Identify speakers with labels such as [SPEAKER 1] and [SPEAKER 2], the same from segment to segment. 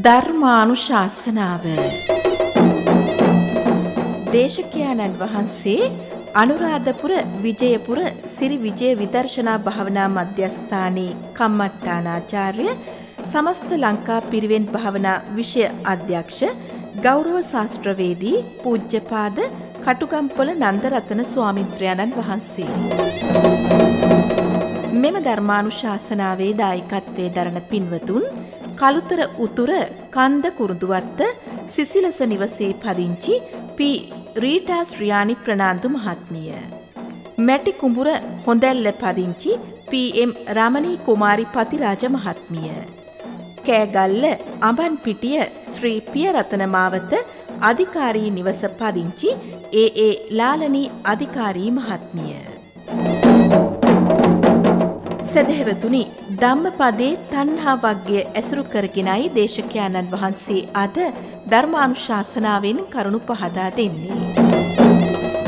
[SPEAKER 1] ධර්මානුශාසනාව දේශකයාණන් වහන්සේ අනුරාධපුර විජයපුර සිරි විජය විදර්ශනා භාවනා මධ්‍යස්ථානයේ කම්මට්ටානාචාර්ය සමස්ත ලංකා පිරිවෙන් භාවනා විෂය අධ්‍යක්ෂ ගෞරව ශාස්ත්‍රවේදී පූජ්‍යපාද කටුගම්පොළ නන්දරතන ස්වාමින්ද්‍රයන්න් වහන්සේ මෙම ධර්මානුශාසනාවේ දායකත්වයේ දරන පින්වතුන් කළුතර උතුර කන්ද කුරුඳුවත්ත සිසිලස නිවසේ පදිංචි පී රීටා ශ්‍රියානි ප්‍රනාන්දු මහත්මිය, මැටි කුඹුර හොඳැල්ල පදිංචි පී.එම්. රමණී කුමාරි පතිරාජ මහත්මිය, කෑගල්ල අඹන්පිටිය ශ්‍රී පියරතන මාවත අධිකාරී නිවස පදිංචි ඒ.ඒ. ලාලනී අධිකාරී මහත්මිය. සදහැවතුනි, ධම්මපදයේ තණ්හා වග්ගය ඇසුරු කරගෙනයි දේශකයාණන් වහන්සේ අද ධර්මානුශාසනාවෙන් කරුණු පහදා දෙන්නේ.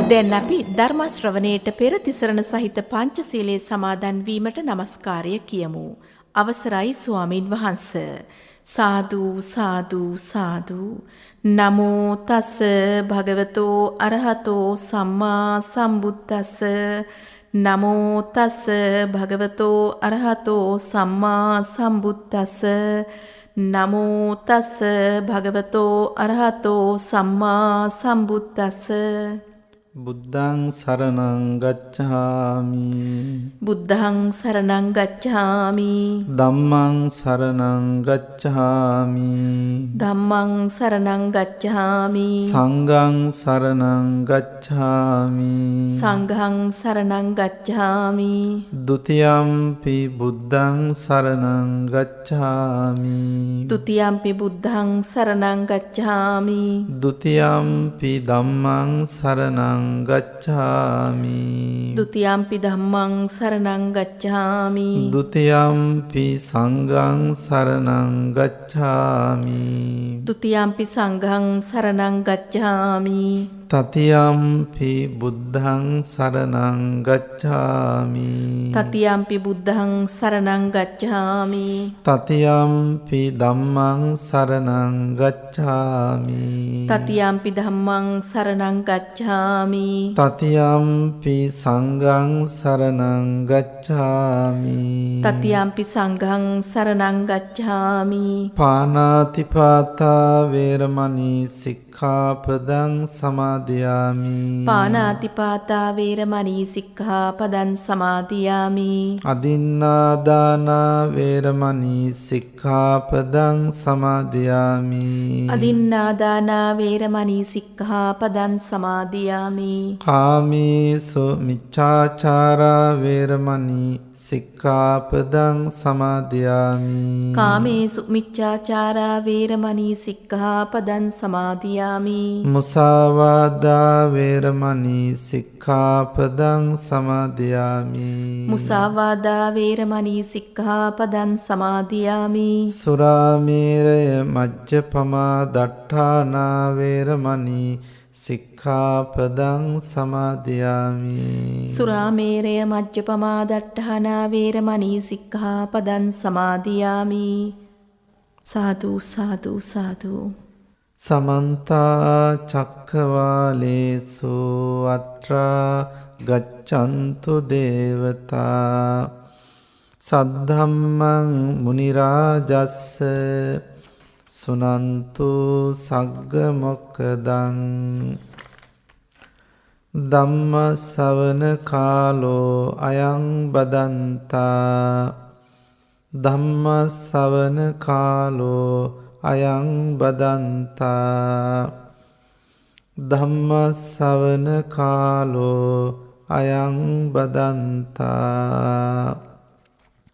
[SPEAKER 1] දැන් අපි ධර්ම ශ්‍රවණයට පෙර තිසරණ සහිත පංචශීලයේ සමාදන් වීමට নমස්කාරය කියමු. අවසරයි ස්වාමින් වහන්සේ. සාදු සාදු සාදු. නමෝ තස් භගවතෝ අරහතෝ සම්මා සම්බුද්දස්ස. නමෝ තස් භගවතෝ අරහතෝ සම්මා සම්බුද්දස්ස. නමෝ තස් භගවතෝ අරහතෝ සම්මා සම්බුද්දස්ස.
[SPEAKER 2] බුද්ධං සරණං ගච්ඡාමි.
[SPEAKER 1] බුද්ධං සරණං ගච්ඡාමි.
[SPEAKER 2] ධම්මං සරණං ගච්ඡාමි.
[SPEAKER 1] ධම්මං සරණං ගච්ඡාමි.
[SPEAKER 2] සංඝං සරණං ගච්ඡාමි.
[SPEAKER 1] සංඝං සරණං ගච්ඡාමි.
[SPEAKER 2] ဒ ුතියම්පි බුද්ධං සරණං ගච්ඡාමි.
[SPEAKER 1] ဒ ුතියම්පි බුද්ධං සරණං ගච්ඡාමි.
[SPEAKER 2] ဒ ුතියම්පි ධම්මං සරණං ගච්ඡාමි.
[SPEAKER 1] ဒ ුතියම්පි ධම්මං සරණං ගච්ඡාමි.
[SPEAKER 2] ဒ ුතියම්පි සංඝං සරණං ගච්ඡාමි.
[SPEAKER 1] ဒ ුතියම්පි සංඝං සරණං ගච්ඡාමි.
[SPEAKER 2] තතියම්පි බුද්ධං සරණං ගච්ඡාමි.
[SPEAKER 1] තතියම්පි බුද්ධං සරණං ගච්ඡාමි.
[SPEAKER 2] තතියම්පි ධම්මං සරණං ගච්ඡාමි.
[SPEAKER 1] තතියම්පි ධම්මං සරණං ගච්ඡාමි.
[SPEAKER 2] තතියම්පි සංඝං සරණං ගච්ඡාමි.
[SPEAKER 1] තතියම්පි සංඝං සරණං ගච්ඡාමි.
[SPEAKER 2] පාණාතිපාතා වේරමණී සික්ඛාපදං සමාදියාමි.
[SPEAKER 1] පාණාතිපාතා වේරමණී සික්ඛාපදං සමාදියාමි.
[SPEAKER 2] අදින්නාදානා වේරමණී සික්ඛාපදං සමාදියාමි.
[SPEAKER 1] අදින්නාදානා වේරමණී සික්ඛාපදං සමාදියාමි.
[SPEAKER 2] කාමේසු මිච්ඡාචාරා වේරමණී සික්ඛාපදං සමාදියාමි.
[SPEAKER 1] කාමේසු මිච්ඡාචාරා වේරමණී සික්ඛාපදං සමාදියාමි.
[SPEAKER 2] මුසාවාදා වේරමණී සික්ඛාපදං සමාදියාමි.
[SPEAKER 1] මුසාවාදා වේරමණී සික්ඛාපදං සමාදියාමි.
[SPEAKER 2] සුරාමේරය මජ්ජපමා දට්ඨානා වේරමණී සික්ඛාපදං සමාදියාමි.
[SPEAKER 1] සුරාමේරය මජ්ජපමා දට්ඨානා වේරමණී සික්ඛාපදං සමාදියාමි. සාදු සාදු සාදු.
[SPEAKER 2] සමන්ත චක්ඛවාලේසු අත්‍රා ගච්ඡන්තු දේවතා සද්ධම්මං මුනි රාජස්ස සුනන්තු සග්ග මොක්ඛදං ධම්ම ශ්‍රවණ කාලෝ අයං බදන්තා. ධම්ම ශ්‍රවණ කාලෝ අයං බදන්තා. ධම්ම ශ්‍රවණ කාලෝ අයං බදන්තා.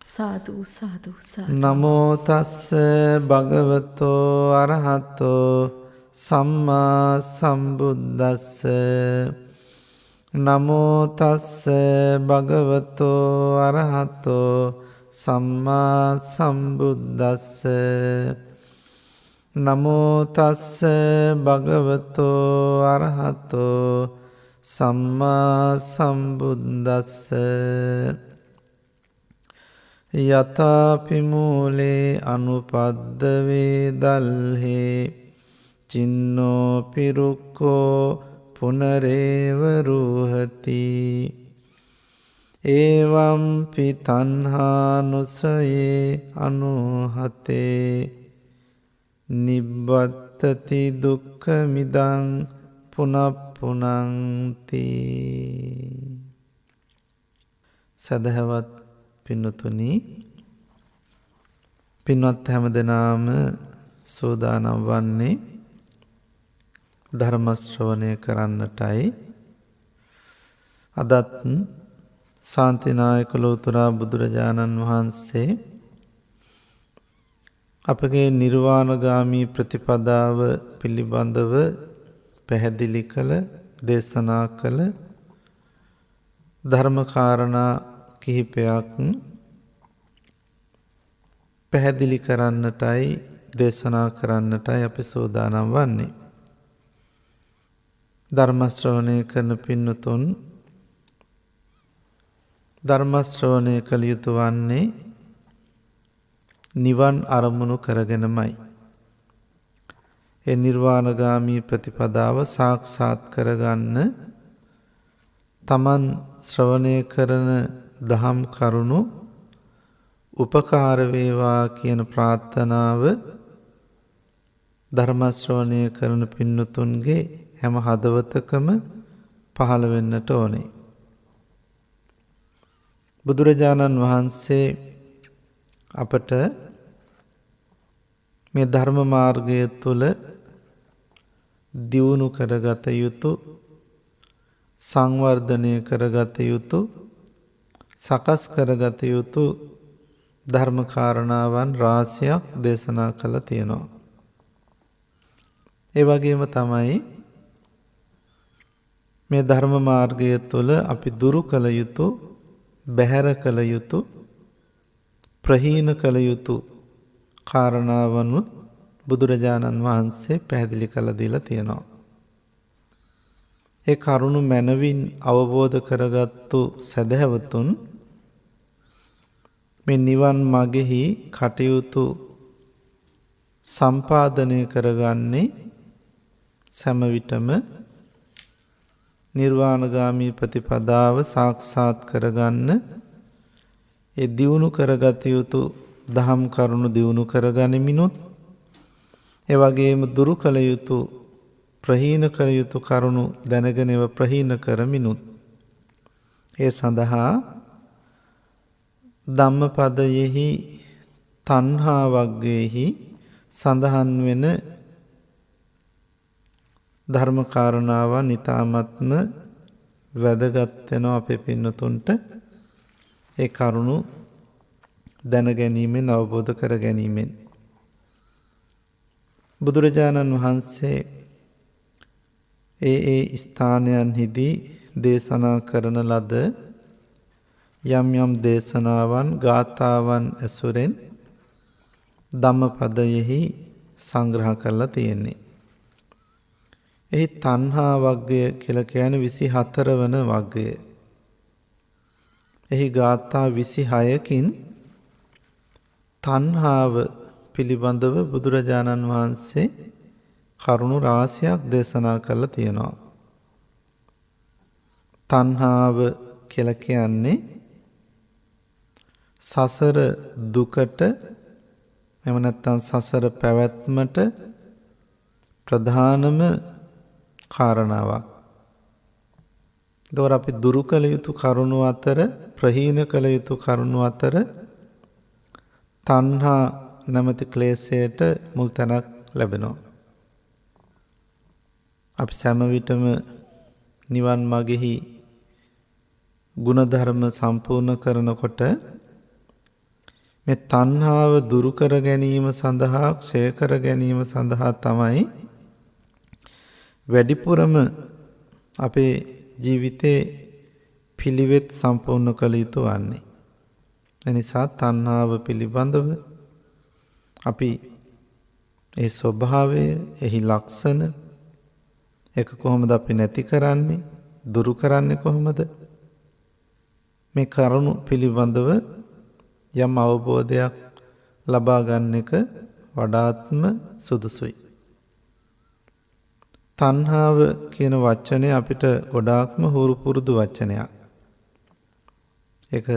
[SPEAKER 1] සාදු සාදු සාදු.
[SPEAKER 2] නමෝ තස්ස භගවතෝ අරහතෝ සම්මා සම්බුද්දස්ස. නමෝ තස්ස භගවතෝ අරහතෝ සම්මා සම්බුද්දස්ස. නමෝ තස්ස භගවතෝ අරහතෝ සම්මා සම්බුද්දස්ස. යතාපි මූලේ අනුපද්ද වේදල්හි චින්නෝ පිරුක්කෝ පුනරේව රූහති ඒවම්පි තණ්හානුසයේ අනුහතේ නිබ්බත්තති දුක්ඛ මිදං පුනප්පුනන්ති. සදහවත් පින්නතුනි, පින්වත් හැම දෙනාම සූදානම් වන්නේ ධර්ම ශ්‍රවණය කරන්නටයි. අදත් ශාන්තිනායක ලෝතුරා බුදුරජාණන් වහන්සේ අපගේ නිර්වාණගාමී ප්‍රතිපදාව පිළිබඳව පැහැදිලි කළ, දේශනා කළ ධර්මකාරණා කිහිපයක් පැහැදිලි කරන්නටයි, දේශනා කරන්නටයි අපි සූදානම් වන්නේ. ධර්ම ශ්‍රවණය කරන පින්නතුන් ධර්ම ශ්‍රවණය කළ යුතු වන්නේ නිවන් අරමුණු කරගෙනමයි. ඒ නිර්වාණගාමී ප්‍රතිපදාව සාක්ෂාත් කරගන්න තමන් ශ්‍රවණය කරන දහම් කරුණු උපකාර වේවා කියන ප්‍රාර්ථනාව ධර්ම ශ්‍රවණය කරන පින්නතුන්ගේ හැම හදවතකම පහළ වෙන්නට ඕනේ. බුදුරජාණන් වහන්සේ අපට මේ ධර්ම මාර්ගය තුළ දියුණු කරගත යුතු, සංවර්ධනය කරගත යුතු, සකස් කරගත යුතු ධර්ම කාරණාවන් රාශියක් දේශනා කළා තියෙනවා. ඒ වගේම තමයි මේ ධර්ම මාර්ගය තුළ අපි දුරු කළ යුතු, බැහැර කළ යුතු, ප්‍රහීන කළ යුතු කාරණාවනුත් බුදුරජාණන් වහන්සේ පැහැදිලි කළ දීලා තියෙනවා. ඒ කරුණු මනවින් අවබෝධ කරගත්තු සදහැවතුන් මේ නිවන් මගෙහි කටයුතු සම්පාදනය කරගන්නේ සෑම විටම නිර්වාණගාමී ප්‍රතිපදාව සාක්ෂාත් කරගන්න, ඒ දියුණු කරගත යුතු දහම් කරුණු දියුණු කරගනිමිනුත්, ඒ වගේම දුරු කළ යුතු, ප්‍රහීන කළ යුතු කරුණු දැනගෙන ඒවා ප්‍රහීන කරමිනුත්, ඒ සඳහා ධම්මපදයෙහි තණ්හා වග්ගයෙහි සඳහන් වෙන ධර්ම කාරණාවන් ඊ타ත්ම වැදගත් වෙනවා අපේ පින්නතුන්ට. ඒ කරුණු දැන ගැනීමෙන්, අවබෝධ කර ගැනීමෙන් බුදුරජාණන් වහන්සේ ඒ ස්ථානයන්හිදී දේශනා කරන ලද යම් යම් දේශනාවන්, ගාථාවන් ඇසුරෙන් ධම්මපදයෙහි සංග්‍රහ කරලා තියෙන්නේ. එහි තණ්හා වග්ගය කියලා කියන්නේ 24 වන වග්ගය. එහි ගාථා 26කින් තණ්හාව පිළිබඳව බුදුරජාණන් වහන්සේ කරුණු රාශියක් දේශනා කරලා තියෙනවා. තණ්හාව කියලා කියන්නේ සසර දුකට, එහෙම නැත්නම් සසර පැවැත්මට ප්‍රධානම කාරණාවක්. ඒතොර අපි දුරු කළ යුතු කරුණු අතර, ප්‍රහීන කළ යුතු කරුණු අතර තණ්හා නැමැති ක්ලේශයට මුල් තැනක් ලැබෙනවා. අපි සෑම විටම නිවන් මාගෙහි ගුණධර්ම සම්පූර්ණ කරනකොට මේ තණ්හාව දුරු කර ගැනීම සඳහා, ක්ෂය කර ගැනීම සඳහා තමයි වැඩිපුරම අපේ ජීවිතේ පිළිවෙත් සම්පූර්ණ කළ යුතු වන්නේ. එනිසා තණ්හාව පිළිබඳව අපි ඒ ස්වභාවය, එහි ලක්ෂණ, ඒක කොහොමද අපි නැති කරන්නේ, දුරු කරන්නේ කොහොමද, මේ කරුණු පිළිබඳව යම් අවබෝධයක් ලබා ගන්න එක වඩාත්ම සුදුසුයි. තණ්හාව කියන වචනේ අපිට ගොඩාක්ම හුරු පුරුදු වචනයක්. ඒක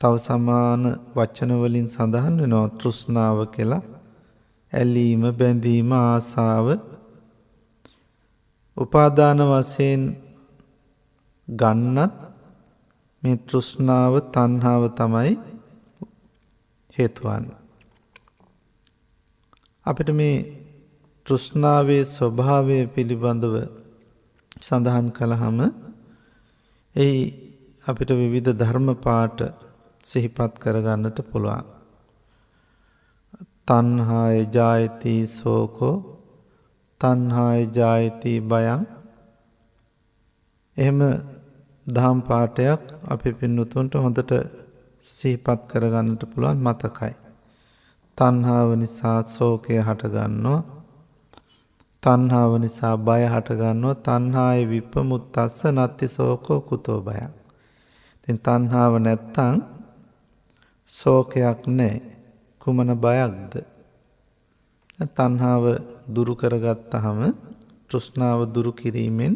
[SPEAKER 2] තව සමාන වචන වලින් සඳහන් වෙනවා තෘෂ්ණාව කියලා. ඇලීම, බැඳීම, ආසාව උපාදාන වශයෙන් ගන්නත් මේ තෘෂ්ණාව, තණ්හාව තමයි හේතු වන්නේ. අපිට මේ තෘෂ්ණාවේ ස්වභාවය පිළිබඳව සඳහන් කළාම එයි අපිට විවිධ ධර්ම පාඨ සිහිපත් කරගන්නට පුළුවන්. තණ්හාය ජායති සෝකෝ, තණ්හාය ජායති භයං. එහෙම දහම් පාඨයක් අපි පින්නතුන්ට හොඳට සිහිපත් කරගන්නට පුළුවන් මතකයි. තණ්හාව නිසා ශෝකය හටගන්නවා. තණ්හාව නිසා බය හටගන්නවා. තණ්හාය විප්පමුත්තස්ස නත්ති ශෝකෝ කුතෝ භයං. ඉතින් තණ්හාව නැත්තම් ශෝකයක් නැහැ. කුමන බයක්ද? තණ්හාව දුරු කරගත්තාම තෘෂ්ණාව දුරු කිරීමෙන්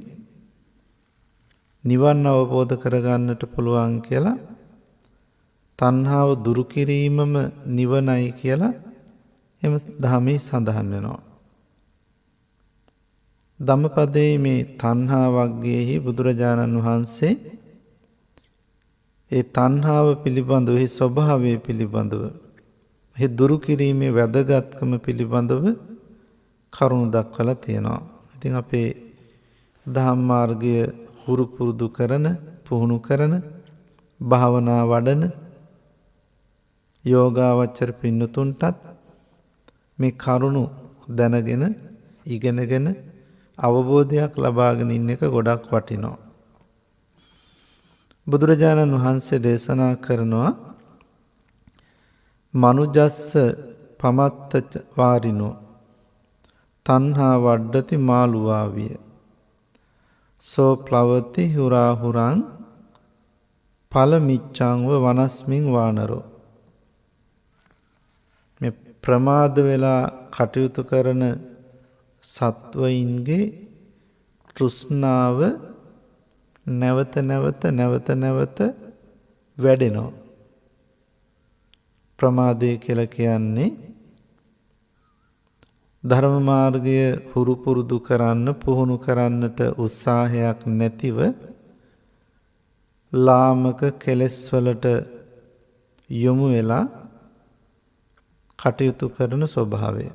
[SPEAKER 2] නිවන් අවබෝධ කරගන්නට පුළුවන් කියලා තණ්හාව දුරු කිරීමම නිවනයි කියලා එම ධර්මයේ සඳහන් වෙනවා. ධම්මපදයේ මේ තණ්හා වග්ගයේහි බුදුරජාණන් වහන්සේ ඒ තණ්හාව පිළිබඳව, ඒ ස්වභාවය පිළිබඳව, ඒ දුරු කිරීමේ වැදගත්කම පිළිබඳව කරුණු දක්වලා තියෙනවා. ඉතින් අපේ ධම්ම මාර්ගය හුරු පුරුදු කරන, පුහුණු කරන, භාවනා වඩන යෝගාවචර පින්නතුන්ටත් මේ කරුණු දැනගෙන, ඉගෙනගෙන අවබෝධයක් ලබාගෙන ඉන්න එක ගොඩක් වටිනවා. බුදුරජාණන් වහන්සේ දේශනා කරනවා මනුජස්ස පමත්ත වාරිනෝ තණ්හා වඩ්ඩති මාළුවාවිය සෝ ප්ලවති හුරාහුරං පලමිච්ඡංව වනස්මින් වානරෝ. මේ ප්‍රමාද වෙලා කටයුතු කරන සත්වයින්ගේ තෘෂ්ණාව නැවත නැවත වැඩෙනවා. ප්‍රමාදය කියලා කියන්නේ ධර්ම මාර්ගය හුරු පුරුදු කරන්න, පුහුණු කරන්නට උත්සාහයක් නැතිව ලාමක කෙලෙස් වලට යොමු වෙලා කටයුතු කරන ස්වභාවය.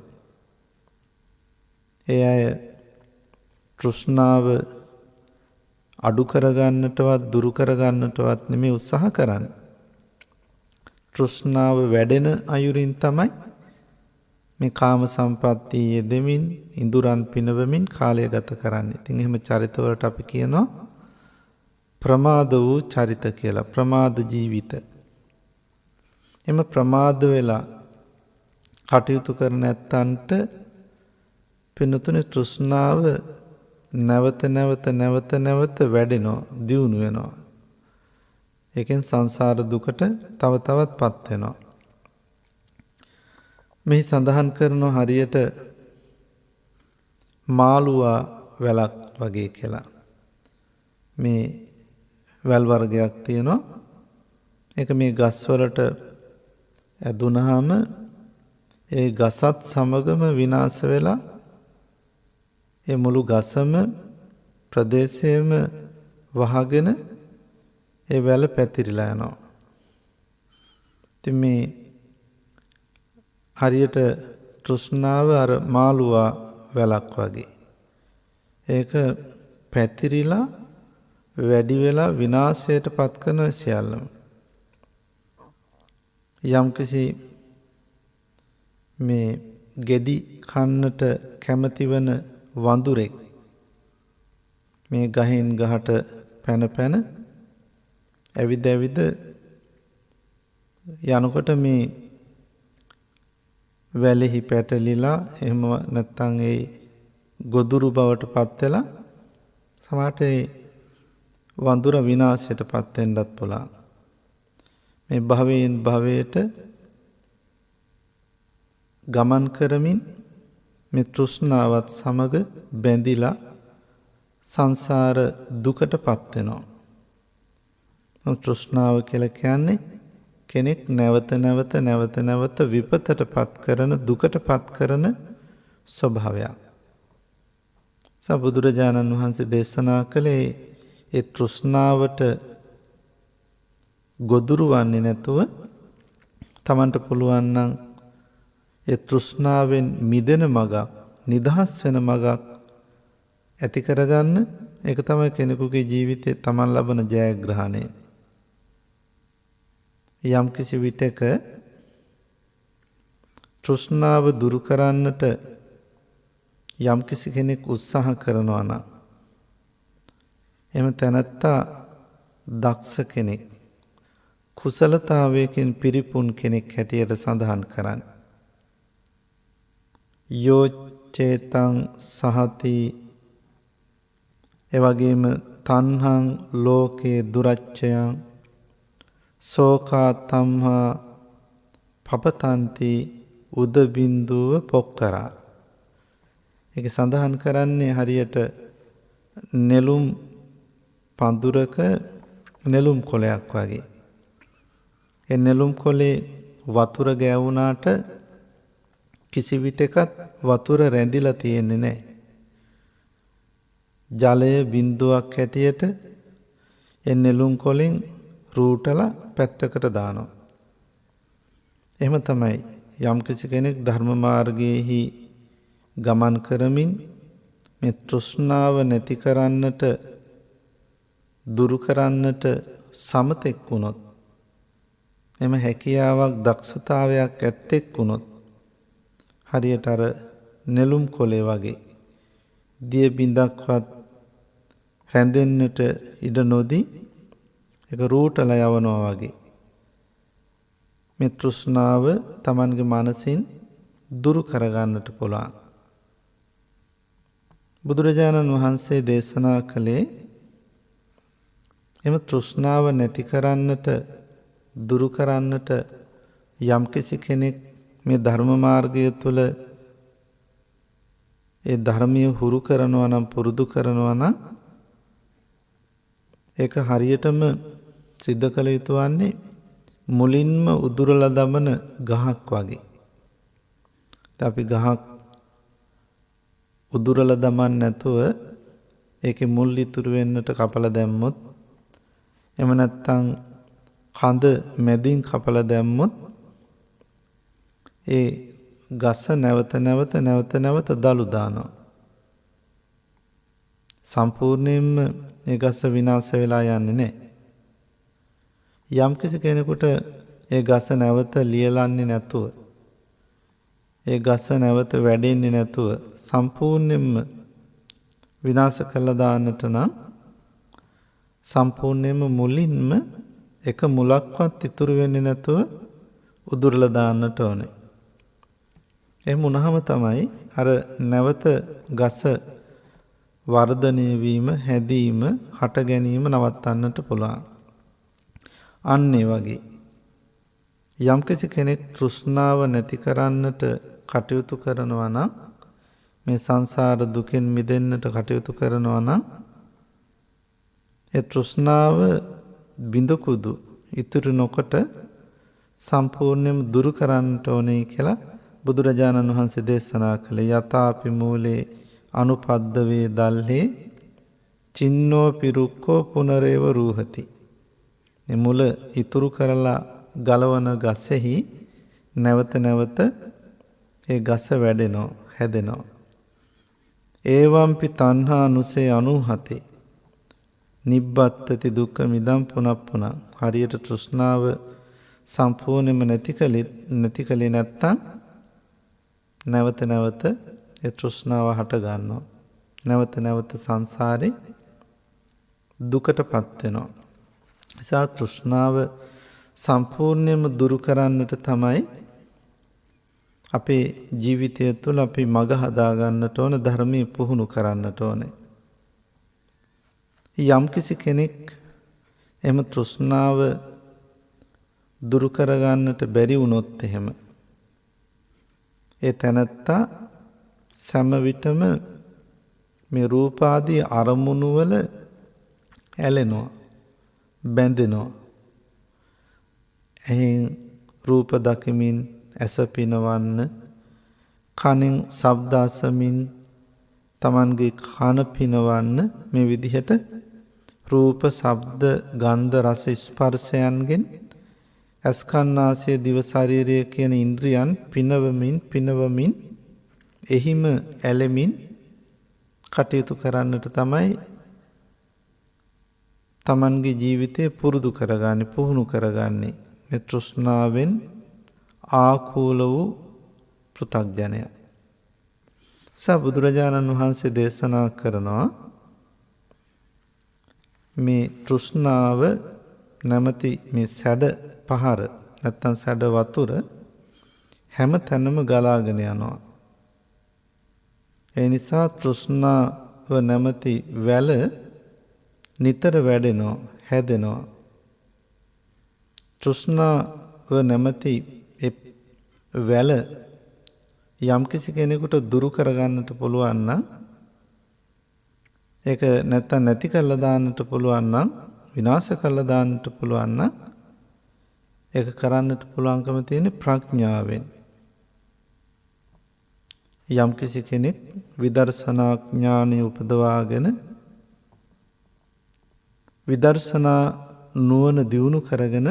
[SPEAKER 2] ඒ අය තෘෂ්ණාව අඩු කරගන්නටවත් දුරු කරගන්නටවත් නෙමෙයි උත්සාහ කරන්නේ. තෘෂ්ණාව වැඩෙන අයුරින් තමයි මේ කාම සම්පත්තිය යෙදෙමින්, ඉඳුරන් පිනවමින් කාලය ගත කරන්නේ. ඉතින් එහෙම චරිතවලට අපි කියනවා ප්‍රමාද වූ චරිත කියලා, ප්‍රමාද ජීවිත. එම ප්‍රමාද වෙලා කටයුතු කරන ඇත්තන්ට පින්නතුනේ තෘෂ්ණාව නැවත වැඩෙනවා, දියුණු වෙනවා. ඒකෙන් සංසාර දුකට තව තවත් පත් වෙනවා. මෙහි සඳහන් කරන හරියට මාළුවා වැලක් වගේ කියලා. මේ වැල් වර්ගයක් තියෙනවා. ඒක මේ ගස් වලට ඇදුනහම ඒ ගසත් සමගම විනාශ වෙලා ඒ මුළු ගසම ප්‍රදේශයේම වහගෙන ඒ වැල පැතිරිලා යනවා. ඉතින් මේ හරියට තෘෂ්ණාව අර මාළුවා වැලක් වගේ. ඒක පැතිරිලා වැඩි වෙලා විනාශයට පත් කරන සියල්ලම. යම්කිසි මේ ගෙඩි කන්නට කැමති වන වඳුරෙක් මේ ගහෙන් ගහට පැන ඇවිද යනකොට මේ වැලෙහි පැටලිලා එහෙම නැත්නම් ඒ ගොදුරු බවට පත් වෙලා සමහරට ඒ වඳුර විනාශයට පත් වෙන්නත් පුළුවන්. මේ භවයෙන් භවයට ගමන් කරමින් මේ තෘෂ්ණාවත් සමග බැඳිලා සංසාර දුකට පත් වෙනවා. තෘෂ්ණාව කියලා කියන්නේ කෙනෙක් නැවත නැවත විපතට පත් කරන දුකට පත් කරන ස්වභාවයක්. සබුදුරජාණන් වහන්සේ දේශනා කළේ ඒ තෘෂ්ණාවට ගොදුරු වන්නේ නැතුව තමන්ට පුළුවන් නම් ඒ තෘෂ්ණාවෙන් මිදෙන මගක්, නිදහස් වෙන මගක් ඇති කරගන්න. ඒක තමයි කෙනෙකුගේ ජීවිතේ තමන් ලබන ජයග්‍රහණය. යම් කිසි විටක තෘෂ්ණාව දුරු කරන්නට යම් කිසි කෙනෙක් උත්සාහ කරනවා නම් එම තැනැත්තා දක්ෂ කෙනෙක්, කුසලතාවයකින් පිරිපුන් කෙනෙක් හැටියට සඳහන් කරන්නේ. යෝචේතං සහති, එවැගේම තණ්හං ලෝකේ දුරච්චයං සෝකා තම්හා පපතන්ති උදබින්දුව පොක්කරා. ඒක සඳහන් කරන්නේ හරියට නෙළුම් පඳුරක නෙළුම් කොළයක් වගේ. ඒ නෙළුම් කොළේ වතුර ගෑවුනාට කිසි විටකත් වතුර රැඳිලා තියෙන්නේ නැහැ. ජලය බිඳුවක් හැටියට ඒ නෙළුම් කොළෙන් රූටලා පැත්තකට දානවා. එහෙම තමයි යම් කිසි කෙනෙක් ධර්ම මාර්ගයේහි ගමන් කරමින් මේ තෘෂ්ණාව නැති කරන්නට, දුරු කරන්නට සමතෙක් වුණොත්, එම හැකියාවක් දක්ෂතාවයක් ඇත්තෙක් වුණොත්, හරියට අර නෙළුම් කොළේ වගේ දිය බිඳක්වත් රැඳෙන්නට ඉඩ නොදී ඒක රූටලා යවනවා වගේ මේ තෘෂ්ණාව Tamanගේ මනසින් දුරු කරගන්නට පුළුවන්. බුදුරජාණන් වහන්සේ දේශනා කළේ එම තෘෂ්ණාව නැති කරන්නට, දුරු කරන්නට යම්කිසි කෙනෙක් මේ ධර්ම මාර්ගය තුළ ඒ ධර්මය හුරු කරනවා නම්, පුරුදු කරනවා නම් ඒක හරියටම සිද්ධ කළ යුතු වන්නේ මුලින්ම උදුරලා දමන ගහක් වගේ. අපි ගහක් උදුරලා දමන්නේ නැතුව ඒකේ මුල් ඉතුරු වෙන්නට කපලා දැම්මොත්, එහෙම නැත්නම් කඳ මැදින් කපලා දැම්මොත් ඒ ගස නැවත දලු දානවා. සම්පූර්ණයෙන්ම ඒ ගස විනාශ වෙලා යන්නේ නැහැ. යම්කිසි කෙනෙකුට ඒ ගස නැවත ලියලන්නේ නැතුව, ඒ ගස නැවත වැඩෙන්නේ නැතුව සම්පූර්ණයෙන්ම විනාශ කළා දාන්නට නම් සම්පූර්ණයෙන්ම මුලින්ම එක මුලක්වත් ඉතුරු වෙන්නේ නැතුව උදුරලා දාන්නට ඕනේ. එහෙම වුණාම තමයි අර නැවත ගස වර්ධනය වීම, හැදීම, හට ගැනීම නවත්තන්නට පුළුවන්. අන්න ඒ වගේ යම්කිසි කෙනෙක් තෘෂ්ණාව නැති කරන්නට කටයුතු කරනවා නම්, මේ සංසාර දුකෙන් මිදෙන්නට කටයුතු කරනවා නම්, ඒ තෘෂ්ණාව බිඳකුදු ඉතුරු නොකොට සම්පූර්ණයෙන්ම දුරු කරන්නට ඕනේ කියලා බුදුරජාණන් වහන්සේ දේශනා කළේ. යතාපි මූලේ අනුපද්දවේ දල්හේ චින්නෝ පිරුක්කෝ පුනරේව රූහති. මේ මුල ඉතුරු කරලා ගලවන ගසෙහි නැවත ඒ ගස වැඩෙනවා, හැදෙනවා. ඒවම්පි තණ්හානුසේ 97 නිබ්බත්තති දුක්ඛ මිදම් පුනප්පුන. හරියට තෘෂ්ණාව සම්පූර්ණයෙන්ම නැති කලේ නැත්තම් නැවත ඒ තෘෂ්ණාව හට ගන්නවා. නැවත සංසාරේ දුකටපත් වෙනවා. නිසා තෘෂ්ණාව සම්පූර්ණයෙන්ම දුරු කරන්නට තමයි අපේ ජීවිතය තුළ අපි මඟ හදා ගන්නට ඕන, ධර්මයේ පුහුණු කරන්නට ඕනේ. යම්කිසි කෙනෙක් එහෙම තෘෂ්ණාව දුරු කරගන්නට බැරි වුණොත් එහෙම ඒ තැනැත්තා සෑම විටම මේ රූපාදී අරමුණු වල ඇලෙනවා, බැඳෙනවා. එහෙන් රූප දකිමින් ඇස පිනවන්න, කනින් ශබ්ද අසමින් තමන්ගේ කන පිනවන්න, මේ විදිහට රූප, ශබ්ද, ගන්ධ, රස, ස්පර්ශයන්ගෙන් ඇස්, කන්, නාසය, දිව, ශරීරය කියන ඉන්ද්‍රියන් පිනවමින් එහිම ඇලෙමින් කටයුතු කරන්නට තමයි තමන්ගේ ජීවිතය පුරුදු කරගන්නේ, පුහුණු කරගන්නේ. මේ තෘෂ්ණාවෙන් ආකූල වූ පෘථග්ජනයා. බුදුරජාණන් වහන්සේ දේශනා කරනවා මේ තෘෂ්ණාව නැමැති මේ සැඩ පහර නැත්තම් සැඩ වතුර හැම තැනම ගලාගෙන යනවා. ඒ නිසා තෘෂ්ණාව නැමැති වැල නිතර වැඩෙනවා, හැදෙනවා. තෘෂ්ණාව නැමැති වැල යම්කිසි කෙනෙකුට දුරු කරගන්නට පුළුවන් නම්, ඒක නැත්තම් නැති කරලා දාන්නට පුළුවන් නම්, විනාශ කරලා දාන්නට පුළුවන් නම්, ඒක කරන්නට පුළුවන්කම තියෙන ප්‍රඥාවෙන්. යම්කිසි කෙනෙක් විදර්ශනා ඥානය උපදවාගෙන විදර්ශනා නුවණ දියුණු කරගෙන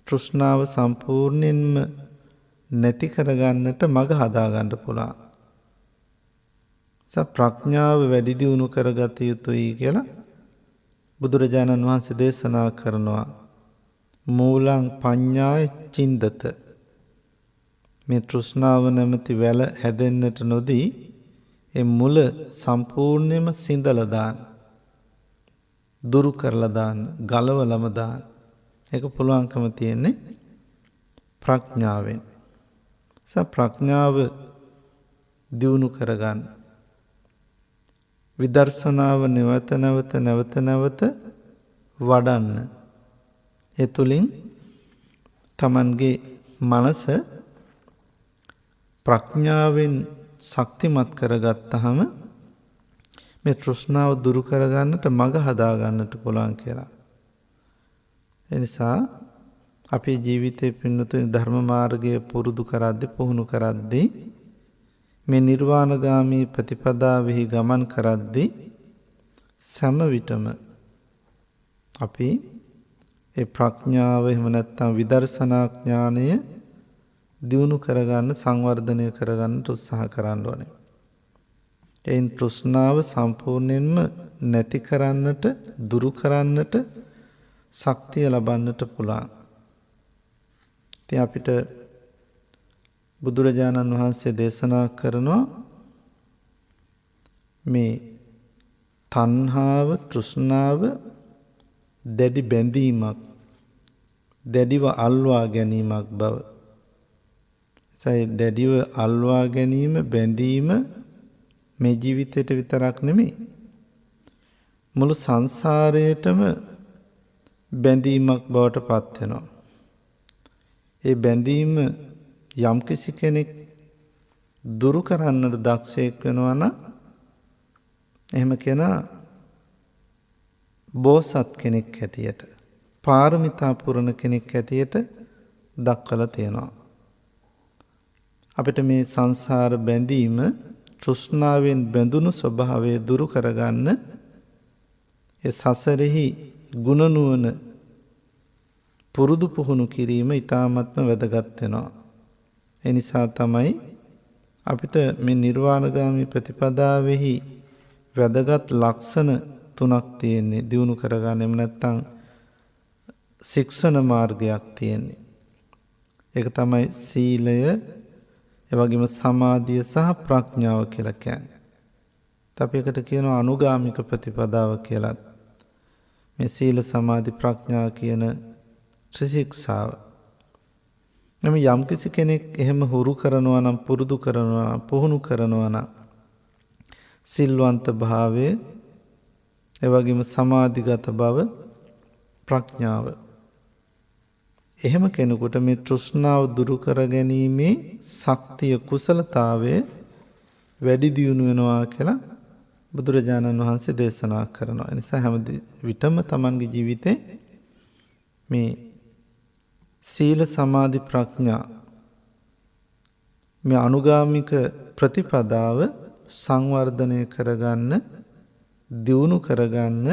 [SPEAKER 2] තෘෂ්ණාව සම්පූර්ණයෙන්ම නැති කරගන්නට මඟ හදාගන්න පුළුවන්. ප්‍රඥාව වැඩි දියුණු කරගත යුතුයි කියලා බුදුරජාණන් වහන්සේ දේශනා කරනවා. මූලං පඤ්ඤාය චින්දත. මේ තෘෂ්ණාව නැමැති වැල හැදෙන්නට නොදී ඒ මුල සම්පූර්ණයෙන්ම සිඳලා දාන්න, දුරු කරලා දාන්න, ගලවලම දාන්න. ඒක පුළුවන්කම තියෙන්නේ ප්‍රඥාවෙන්. ප්‍රඥාව දියුණු කරගන්න, විදර්ශනාව නැවත නැවත වඩන්න. ඒ තුළින් තමන්ගේ මනස ප්‍රඥාවෙන් ශක්තිමත් කරගත්තහම මේ තෘෂ්ණාව දුරු කරගන්නට මඟ හදාගන්නට පුළුවන් කියලා. එනිසා අපේ ජීවිතයේ පින්නතුනි ධර්ම මාර්ගය පුරුදු කරද්දී, පුහුණු කරද්දී, මේ නිර්වාණගාමී ප්‍රතිපදාවෙහි ගමන් කරද්දී සෑම විටම අපි ඒ ප්‍රඥාව එහෙම නැත්නම් විදර්ශනා ඥානය දියුණු කරගන්න, සංවර්ධනය කරගන්නට උත්සාහ කරන්න ඕනේ. එයින් තෘෂ්ණාව සම්පූර්ණයෙන්ම නැති කරන්නට, දුරු කරන්නට ශක්තිය ලබන්නට පුළුවන්. ඉතින් අපිට බුදුරජාණන් වහන්සේ දේශනා කරනවා මේ තණ්හාව, තෘෂ්ණාව දැඩි බැඳීමක්, දැඩිව අල්වා ගැනීමක් බව. දැඩිව අල්වා ගැනීම, බැඳීම මේ ජීවිතයට විතරක් නෙමෙයි, මුළු සංසාරයටම බැඳීමක් බවට පත් වෙනවා. ඒ බැඳීම යම්කිසි කෙනෙක් දුරු කරන්නට දක්ෂයෙක් වෙනවා නම්, එහෙම කෙනා බෝසත් කෙනෙක් හැටියට, පාරමිතා පුරන කෙනෙක් හැටියට දක්වලා තියෙනවා. අපිට මේ සංසාර බැඳීම, තෘෂ්ණාවෙන් බැඳුණු ස්වභාවය දුරු කරගන්න ඒ සසරෙහි ගුණ නුවණ පුරුදු පුහුණු කිරීම ඉතාමත්ම වැදගත් වෙනවා. ඒ නිසා තමයි අපිට මේ නිර්වාණගාමී ප්‍රතිපදාවෙහි වැදගත් ලක්ෂණ 3ක් තියෙන්නේ. දියුණු කරගන්න, එහෙම නැත්නම් ශික්ෂණ මාර්ගයක් තියෙන්නේ. ඒක තමයි සීලය, එවැගේම සමාධිය සහ ප්‍රඥාව කියලා කියන්නේ. අපි එකට කියනවා අනුගාමික ප්‍රතිපදාව කියලා. මේ සීල, සමාධි, ප්‍රඥා කියන ත්‍රිශික්ෂාව. නම් යම්කිසි කෙනෙක් එහෙම හුරු කරනවා නම්, පුරුදු කරනවා නම්, පුහුණු කරනවා නම්, සිල්වන්ත භාවය, එවැගේම සමාධිගත බව, ප්‍රඥාව, එහෙම කෙනෙකුට මේ තෘෂ්ණාව දුරු කර ගැනීමේ ශක්තිය කුසලතාවය වැඩි දියුණු වෙනවා කියලා බුදුරජාණන් වහන්සේ දේශනා කරනවා. ඒ නිසා හැම විටම Tamanගේ ජීවිතේ මේ සීල සමාධි ප්‍රඥා මේ අනුගාමික ප්‍රතිපදාව සංවර්ධනය කරගන්න දියුණු කරගන්න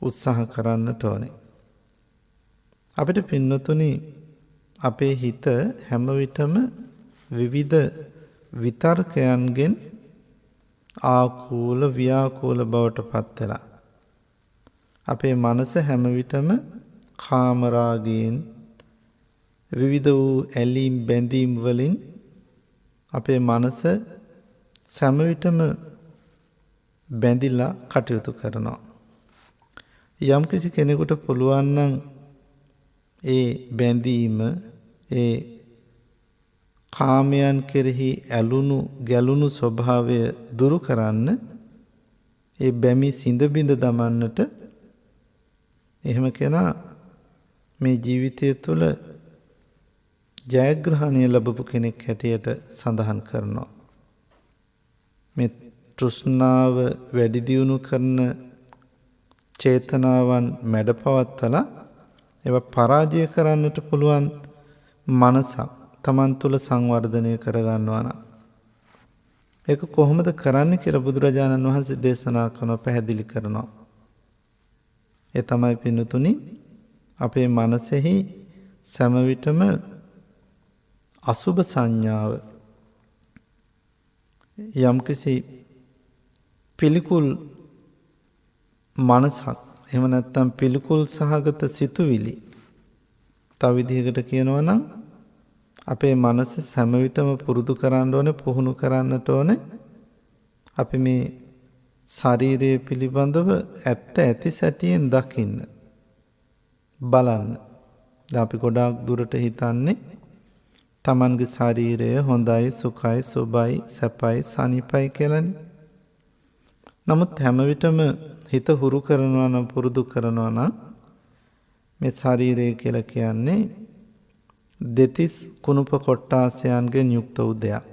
[SPEAKER 2] උත්සාහ කරන්නට ඕනේ. අපිට පින්නතුනි අපේ හිත හැම විටම විවිධ විතර්කයන්ගෙන් ආකූල ව්‍යාකූල බවට පත් වෙලා අපේ මනස හැම විටම කාමරාගයෙන් විවිධ වූ ඇලීම් බැඳීම් වලින් අපේ මනස හැම විටම බැඳිලා කටයුතු කරනවා. යම්කිසි කෙනෙකුට පුළුවන් නම් ඒ බැඳීම ඒ කාමයන් කෙරෙහි ඇලුණු ගැලුණු ස්වභාවය දුරු කරන්න ඒ බැමි සිඳ බිඳ දමන්නට එහෙම කෙනා මේ ජීවිතය තුළ ජයග්‍රහණය ලැබපු කෙනෙක් හැටියට සඳහන් කරනවා. මේ තෘෂ්ණාව වැඩි දියුණු කරන චේතනාවන් මැඩපවත්තලා ඒවා පරාජය කරන්නට පුළුවන් මනසක් Taman තුල සංවර්ධනය කරගන්නවා නම් ඒක කොහොමද කරන්නේ කියලා බුදුරජාණන් වහන්සේ දේශනා කරන පැහැදිලි කරනවා. ඒ තමයි පින්තුනි අපේ මනසෙහි සෑම විටම අසුභ සංඥාව යම්කිසි පිළිකුල් මනසක් එහෙම නැත්නම් පිළිකුල් සහගත සිතුවිලි තව විදිහකට කියනවා නම් අපේ මනස හැම විටම පුරුදු කරන්න ඕනේ පුහුණු කරන්නට ඕනේ අපි මේ ශරීරය පිළිබඳව ඇත්ත ඇති සැටියෙන් දකින්න බලන්න. දැන් අපි ගොඩාක් දුරට හිතන්නේ Tamanගේ ශරීරය හොඳයි සුඛයි සුබයි සැපයි සනිපයි කියලානේ. නමුත් හැම විටම හිත හුරු කරනවා නම් පුරුදු කරනවා නම් මේ ශරීරය කියලා කියන්නේ දෙතිස් කුණුප කොට්ටාසයන්ගෙන් යුක්ත වූ දෙයක්.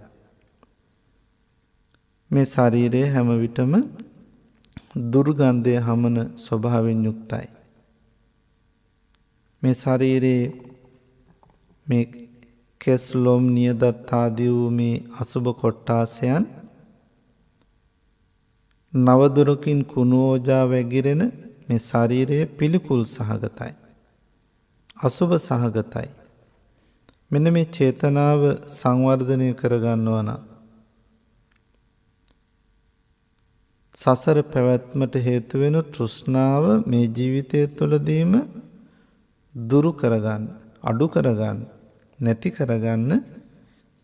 [SPEAKER 2] මේ ශරීරය හැම විටම දුර්ගන්ධය හමන ස්වභාවයෙන් යුක්තයි. මේ ශරීරයේ මේ කෙස් ලොම් නියදත් ආදී වූ මේ අසුබ කොට්ටාසයන් නවදුරකින් කුණෝජා වැగిරෙන මේ ශරීරයේ පිළිකුල් සහගතයි. අසුබ සහගතයි. මෙන්න මේ චේතනාව සංවර්ධනය කරගන්නවා නම් සසර පැවැත්මට හේතු වෙන තෘෂ්ණාව මේ ජීවිතය තුළදීම දුරු කරගන්න, අඩු කරගන්න, නැති කරගන්න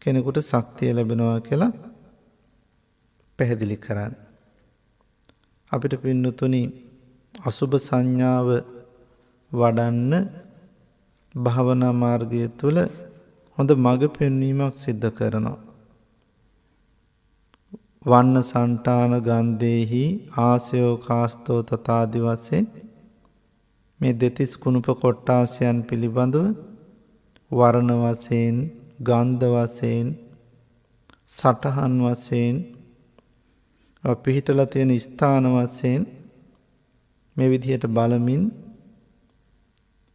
[SPEAKER 2] කෙනෙකුට ශක්තිය ලැබෙනවා කියලා පැහැදිලි කරන්න. අපිට පින්නතුනි අසුභ සංඥාව වඩන්න භාවනා මාර්ගය තුළ හොඳ මඟ පෙන්වීමක් සිද්ධ කරනවා. වන්න සන්ටාන ගන්ධේහි ආසයෝ කාස්තෝ තථාදි වශයෙන් මේ දෙතිස් කුණුප කොට්ටාසයන් පිළිබඳව වර්ණ වශයෙන් ගන්ධ වශයෙන් සටහන් වශයෙන් පිහිටලා තියෙන ස්ථාන වශයෙන් මේ විදිහට බලමින්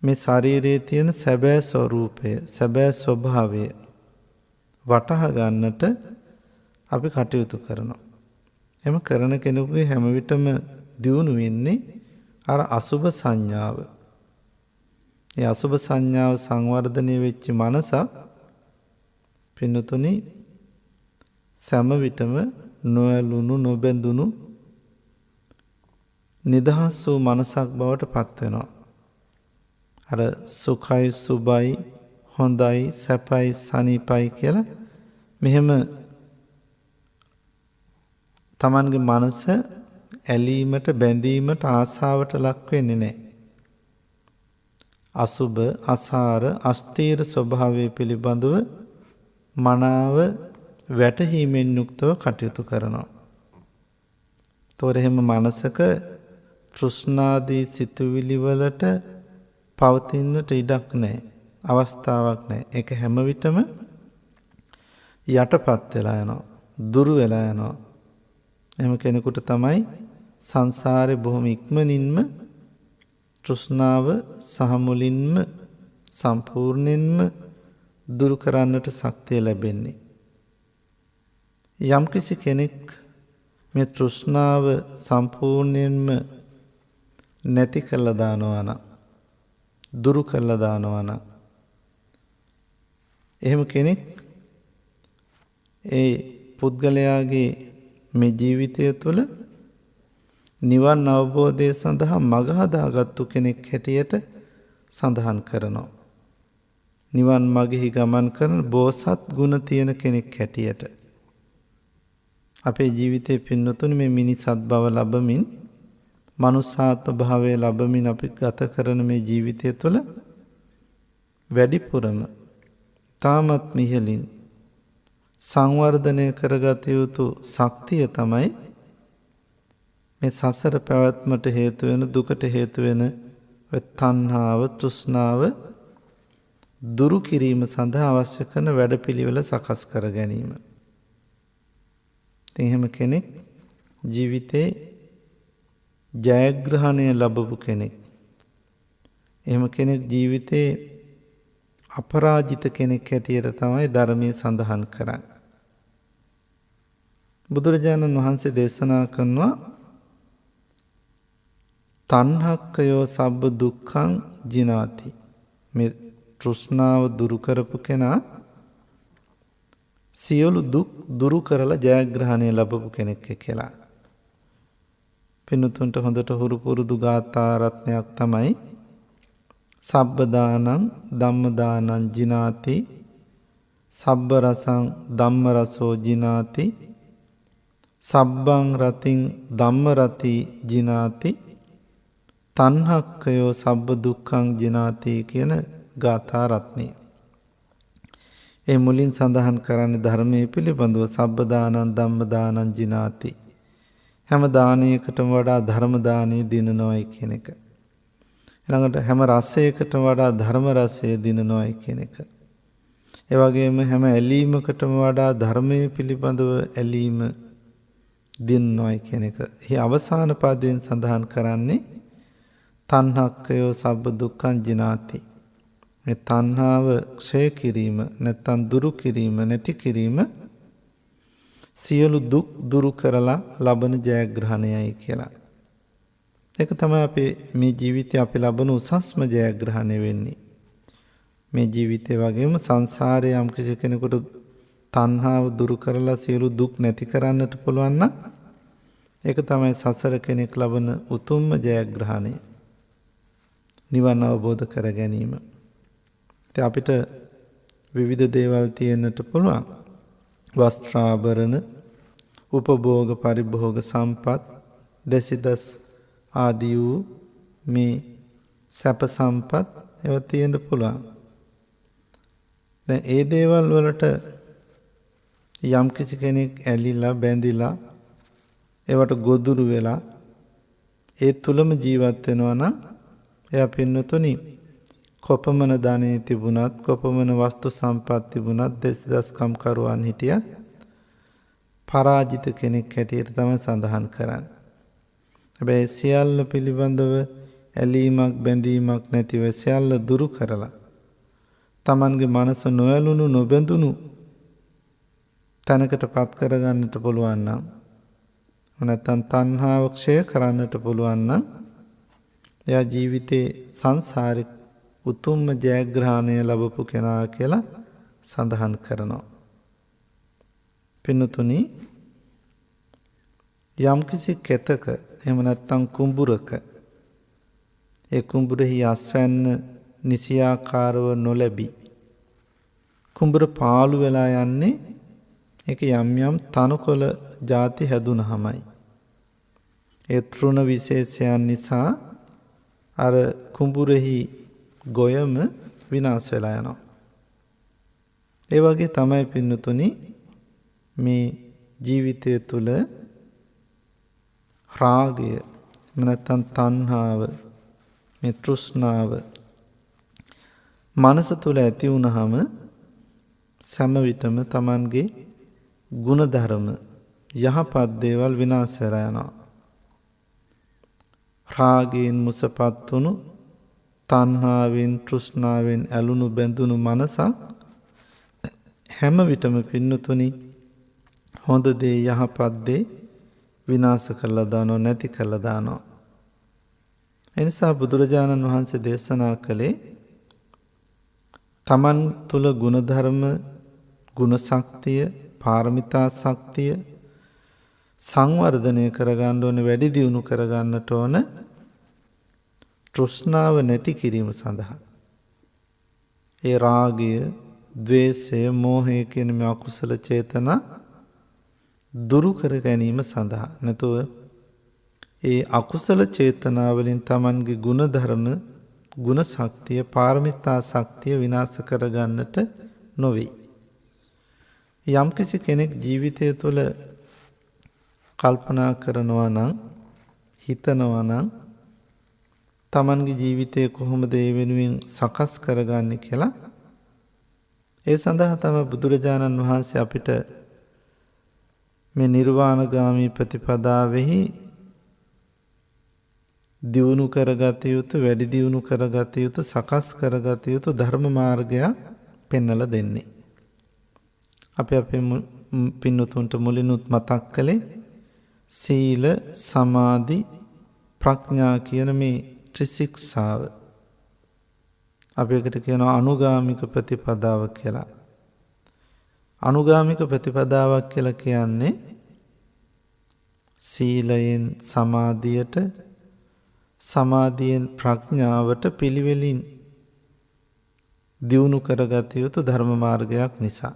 [SPEAKER 2] මේ ශරීරයේ තියෙන සැබෑ ස්වરૂපය සැබෑ ස්වභාවය වටහා ගන්නට අපි කටයුතු කරනවා. එම කරන කෙනෙකුගේ හැම විටම දියුණු වෙන්නේ අර අසුභ සංඥාව. ඒ අසුභ සංඥාව සංවර්ධනය වෙච්ච මනසක් පින්නතුනි සෑම විටම නොඇලුණු නොබැඳුණු නිදහස් වූ මනසක් බවට පත් වෙනවා. අර සුඛයි සුබයි හොඳයි සැපයි සනිපයි කියලා මෙහෙම Tamanගේ මනස ඇලීමට බැඳීමට ආසාවට ලක් වෙන්නේ නැහැ. අසුභ අසාර අස්තීර ස්වභාවය පිළිබඳව මනාව වැටහීමෙන් යුක්තව කටයුතු කරනවා. තොර එහෙම මනසක තෘෂ්ණාදී සිතුවිලි වලට පවතින්නට ඉඩක් නැහැ. අවස්ථාවක් නැහැ. ඒක හැම විටම යටපත් වෙලා යනවා. දුරු වෙලා යනවා. එහෙම කෙනෙකුට තමයි සංසාරේ බොහොම ඉක්මනින්ම තෘෂ්ණාව සහ මුලින්ම සම්පූර්ණයෙන්ම දුරු කරන්නට ශක්තිය ලැබෙන්නේ. යම්කිසි කෙනෙක් මේ තෘෂ්ණාව සම්පූර්ණයෙන්ම නැති කළා දානවා නම්, දුරු කළා දානවා නම්, එහෙම කෙනෙක් ඒ පුද්ගලයාගේ මේ ජීවිතය තුළ නිවන් අවබෝධය සඳහා මඟ හදාගත්තු කෙනෙක් හැටියට සඳහන් කරනවා. නිවන් මගෙහි ගමන් කරන බෝසත් ගුණ තියෙන කෙනෙක් හැටියට. අපේ ජීවිතේ පින්නතුනි මේ මිනිසත් බව ලැබමින්, මනුස්සාත්ම භාවය ලැබමින් අපි ගත කරන මේ ජීවිතය තුළ වැඩිපුරම තාමත් මිහිලින් සංවර්ධනය කරගත යුතු ශක්තිය තමයි මේ සසර පැවැත්මට හේතු වෙන, දුකට හේතු වෙන තණ්හාව, තෘෂ්ණාව දුරු කිරීම සඳහා අවශ්‍ය කරන වැඩපිළිවෙල සකස් කර ගැනීම. එහෙම කෙනෙක් ජීවිතේ ජයග්‍රහණය ලැබපු කෙනෙක්. එහෙම කෙනෙක් ජීවිතේ අපරාජිත කෙනෙක් හැටියට තමයි ධර්මයේ සඳහන් කරන්නේ. බුදුරජාණන් වහන්සේ දේශනා කරනවා තණ්හක්කයෝ සබ්බ දුක්ඛං ජිනාති. මේ තෘෂ්ණාව දුරු කරපු කෙනා සියලු දුක් දුරු කරලා ජයග්‍රහණය ලැබපු කෙනෙක් කියලා. පින්තුන්ට හොඳට හුරු පුරුදු ගාථා රත්නයක් තමයි සබ්බ දානං ධම්ම දානං ජිනාති සබ්බ රසං ධම්ම රසෝ ජිනාති සබ්බං රතින් ධම්ම රති ජිනාති තණ්හක්කයෝ සබ්බ දුක්ඛං ජිනාති කියන ගාථා රත්නය. ඒ මුලින් සඳහන් කරන්නේ ධර්මයේ පිළිබඳව සබ්බ දානං ධම්ම දානං ජිනාති. හැම දානයකටම වඩා ධර්ම දානය දිනනොයි කියන එක. ඊළඟට හැම රසයකටම වඩා ධර්ම රසය දිනනොයි කියන එක. ඒ වගේම හැම ඇලීමකටම වඩා ධර්මයේ පිළිබඳව ඇලීම දිනනොයි කියන එක. එහි අවසාන පදයෙන් සඳහන් කරන්නේ තණ්හක්කයෝ සබ්බ දුක්ඛං ජිනාති. මේ තණ්හාව ක්ෂය කිරීම නැත්නම් දුරු කිරීම නැති කිරීම සියලු දුක් දුරු කරලා ලබන ජයග්‍රහණයයි කියලා. ඒක තමයි අපේ මේ ජීවිතේ අපි ලබන උසස්ම ජයග්‍රහණය වෙන්නේ. මේ ජීවිතේ වගේම සංසාරයේ යම් කිසි කෙනෙකුට තණ්හාව දුරු කරලා සියලු දුක් නැති කරන්නට පුළුවන් නම් ඒක තමයි සසර කෙනෙක් ලබන උතුම්ම ජයග්‍රහණය. නිවන අවබෝධ කර ගැනීම. ඉතින් අපිට විවිධ දේවල් තියෙන්නට පුළුවන්. වස්ත්‍රාභරණ, උපභෝග පරිභෝග සම්පත්, දසිදස් ආදී වූ මේ සැප සම්පත් ඒවා තියෙන්න පුළුවන්. දැන් ඒ දේවල් වලට යම් කිසි කෙනෙක් ඇලිලා බැඳිලා ඒවට ගොදුරු වෙලා ඒ තුලම ජීවත් වෙනවා නම් එයා පින්නතුනි කොපමණ ධනෙ තිබුණත්, කොපමණ වස්තු සම්පත් තිබුණත්, දසදස්කම් කරුවන් හිටියත් පරාජිත කෙනෙක් හැටියට තමයි සඳහන් කරන්නේ. හැබැයි සියල්ල පිළිබඳව ඇලීමක් බැඳීමක් නැතිව සියල්ල දුරු කරලා Tamanගේ මනස නොඇලුණු නොබැඳුණු තැනකට පත් කරගන්නට පුළුවන් නම්, නැත්නම් තණ්හාව ක්ෂය කරන්නට පුළුවන් නම් එයා ජීවිතේ සංසාරික උතුම්ම ජයග්‍රහණය ලැබපු කෙනා කියලා සඳහන් කරනවා. පින්නතුනි, යම්කිසි කෙතක එහෙම නැත්නම් කුඹුරක ඒ කුඹුරෙහි අස්වැන්න නිසියාකාරව නොලැබී කුඹුර පාළු වෙලා යන්නේ ඒක යම් යම් තනකොළ ಜಾති හැදුනහමයි. ඒ තෘණ විශේෂයන් නිසා අර කුඹුරෙහි ගොයම විනාශ වෙලා යනවා. ඒ වගේ තමයි පින්නතුනි මේ ජීවිතය තුළ රාගය නැත්නම් තණ්හාව, මේ තෘෂ්ණාව මනස තුළ ඇති වුණහම සෑම විටම Tamanගේ ගුණධර්ම යහපත් දේවල් විනාශ වෙලා යනවා. රාගයෙන් මුසපත් වුණු තණ්හාවෙන් තෘෂ්ණාවෙන් ඇලුණු බැඳුණු මනසක් හැම විටම පින්නතුනි හොඳ දේ යහපත් දේ විනාශ කරලා දානවා, නැති කරලා දානවා. එනිසා බුදුරජාණන් වහන්සේ දේශනා කළේ තමන් තුළ ගුණධර්ම, ගුණ ශක්තිය, පාරමිතා ශක්තිය සංවර්ධනය කරගන්න ඕන, වැඩි දියුණු කරගන්නට ඕන තෘෂ්ණාව නැති කිරීම සඳහා. ඒ රාගය, ද්වේෂය, මෝහය කියන මේ අකුසල චේතනා දුරු කර ගැනීම සඳහා. නැතුව ඒ අකුසල චේතනාවලින් Tamanගේ ගුණ ධර්ම, ගුණ ශක්තිය, පාරමිතා ශක්තිය විනාශ කරගන්නට නොවේ. යම්කිසි කෙනෙක් ජීවිතය තුළ කල්පනා කරනවා නම්, හිතනවා නම් Tamanගේ ජීවිතය කොහොමද ඒ වෙනුවෙන් සකස් කරගන්නේ කියලා, ඒ සඳහා තමයි බුදුරජාණන් වහන්සේ අපිට මේ නිර්වාණගාමී ප්‍රතිපදාවෙහි දියුණු කරගත යුතු, වැඩි දියුණු කරගත යුතු, සකස් කරගත යුතු ධර්ම මාර්ගයක් පෙන්වලා දෙන්නේ. අපි අපේ පින්නතුන්ට මුලිනුත් මතක් කළේ සීල, සමාධි, ප්‍රඥා කියන මේ ත්‍රිශික්ෂාව. අපි එකට කියනවා අනුගාමික ප්‍රතිපදාව කියලා. අනුගාමික ප්‍රතිපදාවක් කියලා කියන්නේ සීලයෙන් සමාධියට, සමාධියෙන් ප්‍රඥාවට පිළිවෙලින් දියුණු කරගත යුතු ධර්ම මාර්ගයක් නිසා.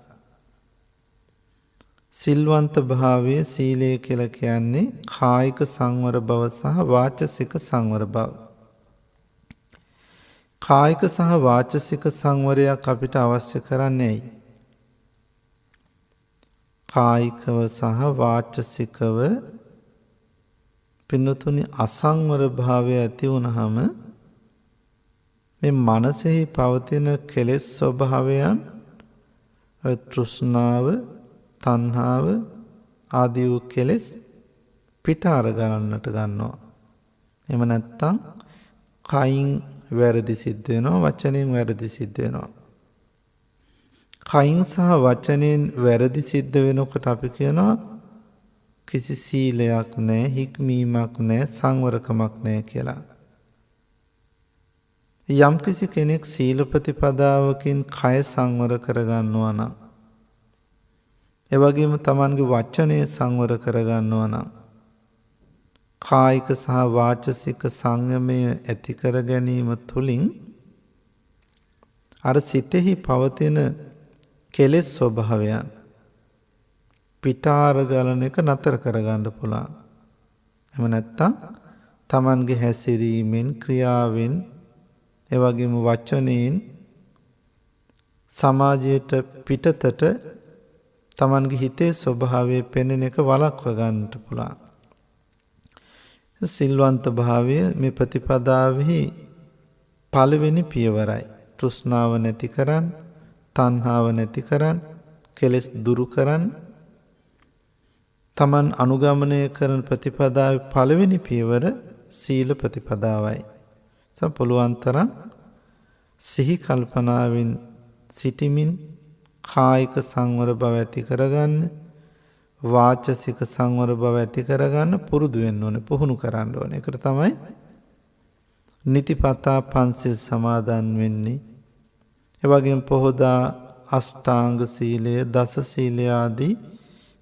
[SPEAKER 2] සිල්වන්ත භාවයේ සීලය කියලා කියන්නේ කායික සංවර බව සහ වාචසික සංවර බව. කායික සහ වාචසික සංවරයක් අපිට අවශ්‍ය කරන්නේ ඇයි? කායිකව සහ වාචසිකව පින්නතුනි අසංවර භාවය ඇති වුණහම මේ මනසෙහි පවතින කෙලෙස් ස්වභාවයන්, තෘෂ්ණාව, තණ්හාව ආදී වූ කෙලෙස් පිට අර ගන්නට ගන්නවා. එහෙම නැත්නම් කයින් වැරදි සිද්ධ වෙනවා, වචනෙන් වැරදි සිද්ධ වෙනවා. කයින් සහ වචනෙන් වැරදි සිද්ධ වෙනකොට අපි කියනවා කිසි සීලයක් නැහැ, හික්මීමක් නැහැ, සංවරකමක් නැහැ කියලා. යම් කිසි කෙනෙක් සීල ප්‍රතිපදාවකින් කය සංවර කරගන්නවා නම්, ඒ වගේම Tamanගේ වචනය සංවර කරගන්නවා නම්, කායික සහ වාචසික සංයමය ඇති කර ගැනීම තුළින් අර සිතෙහි පවතින කෙලෙස් ස්වභාවයන් පිටාර ගලන එක නතර කරගන්න පුළුවන්. එහෙම නැත්නම් Tamanගේ හැසිරීමෙන්, ක්‍රියාවෙන්, ඒ වගේම වචනයෙන් සමාජයට පිටතට Tamanගේ හිතේ ස්වභාවය පෙනෙන එක වළක්ව ගන්නට පුළුවන්. සිල්වන්ත භාවය මේ ප්‍රතිපදාවෙහි පළවෙනි පියවරයි. තෘෂ්ණාව නැති කරන්, තණ්හාව නැති කරන්, කෙලෙස් දුරු කරන්. Taman අනුගමනය කරන ප්‍රතිපදාවේ පළවෙනි පියවර සීල ප්‍රතිපදාවයි. පුළුවන් තරම් සිහි කල්පනාවෙන් සිටිමින් කායික සංවර බව ඇති කරගන්න, වාචසික සංවර බව ඇති කරගන්න පුරුදු වෙන්න ඕනේ, පුහුණු කරන්න ඕනේ. ඒකට තමයි නිතිපතා පන්සිල් සමාදන් වෙන්නේ. ඒ වගේම පොහොදා අෂ්ටාංග සීලය, දස සීලය ආදී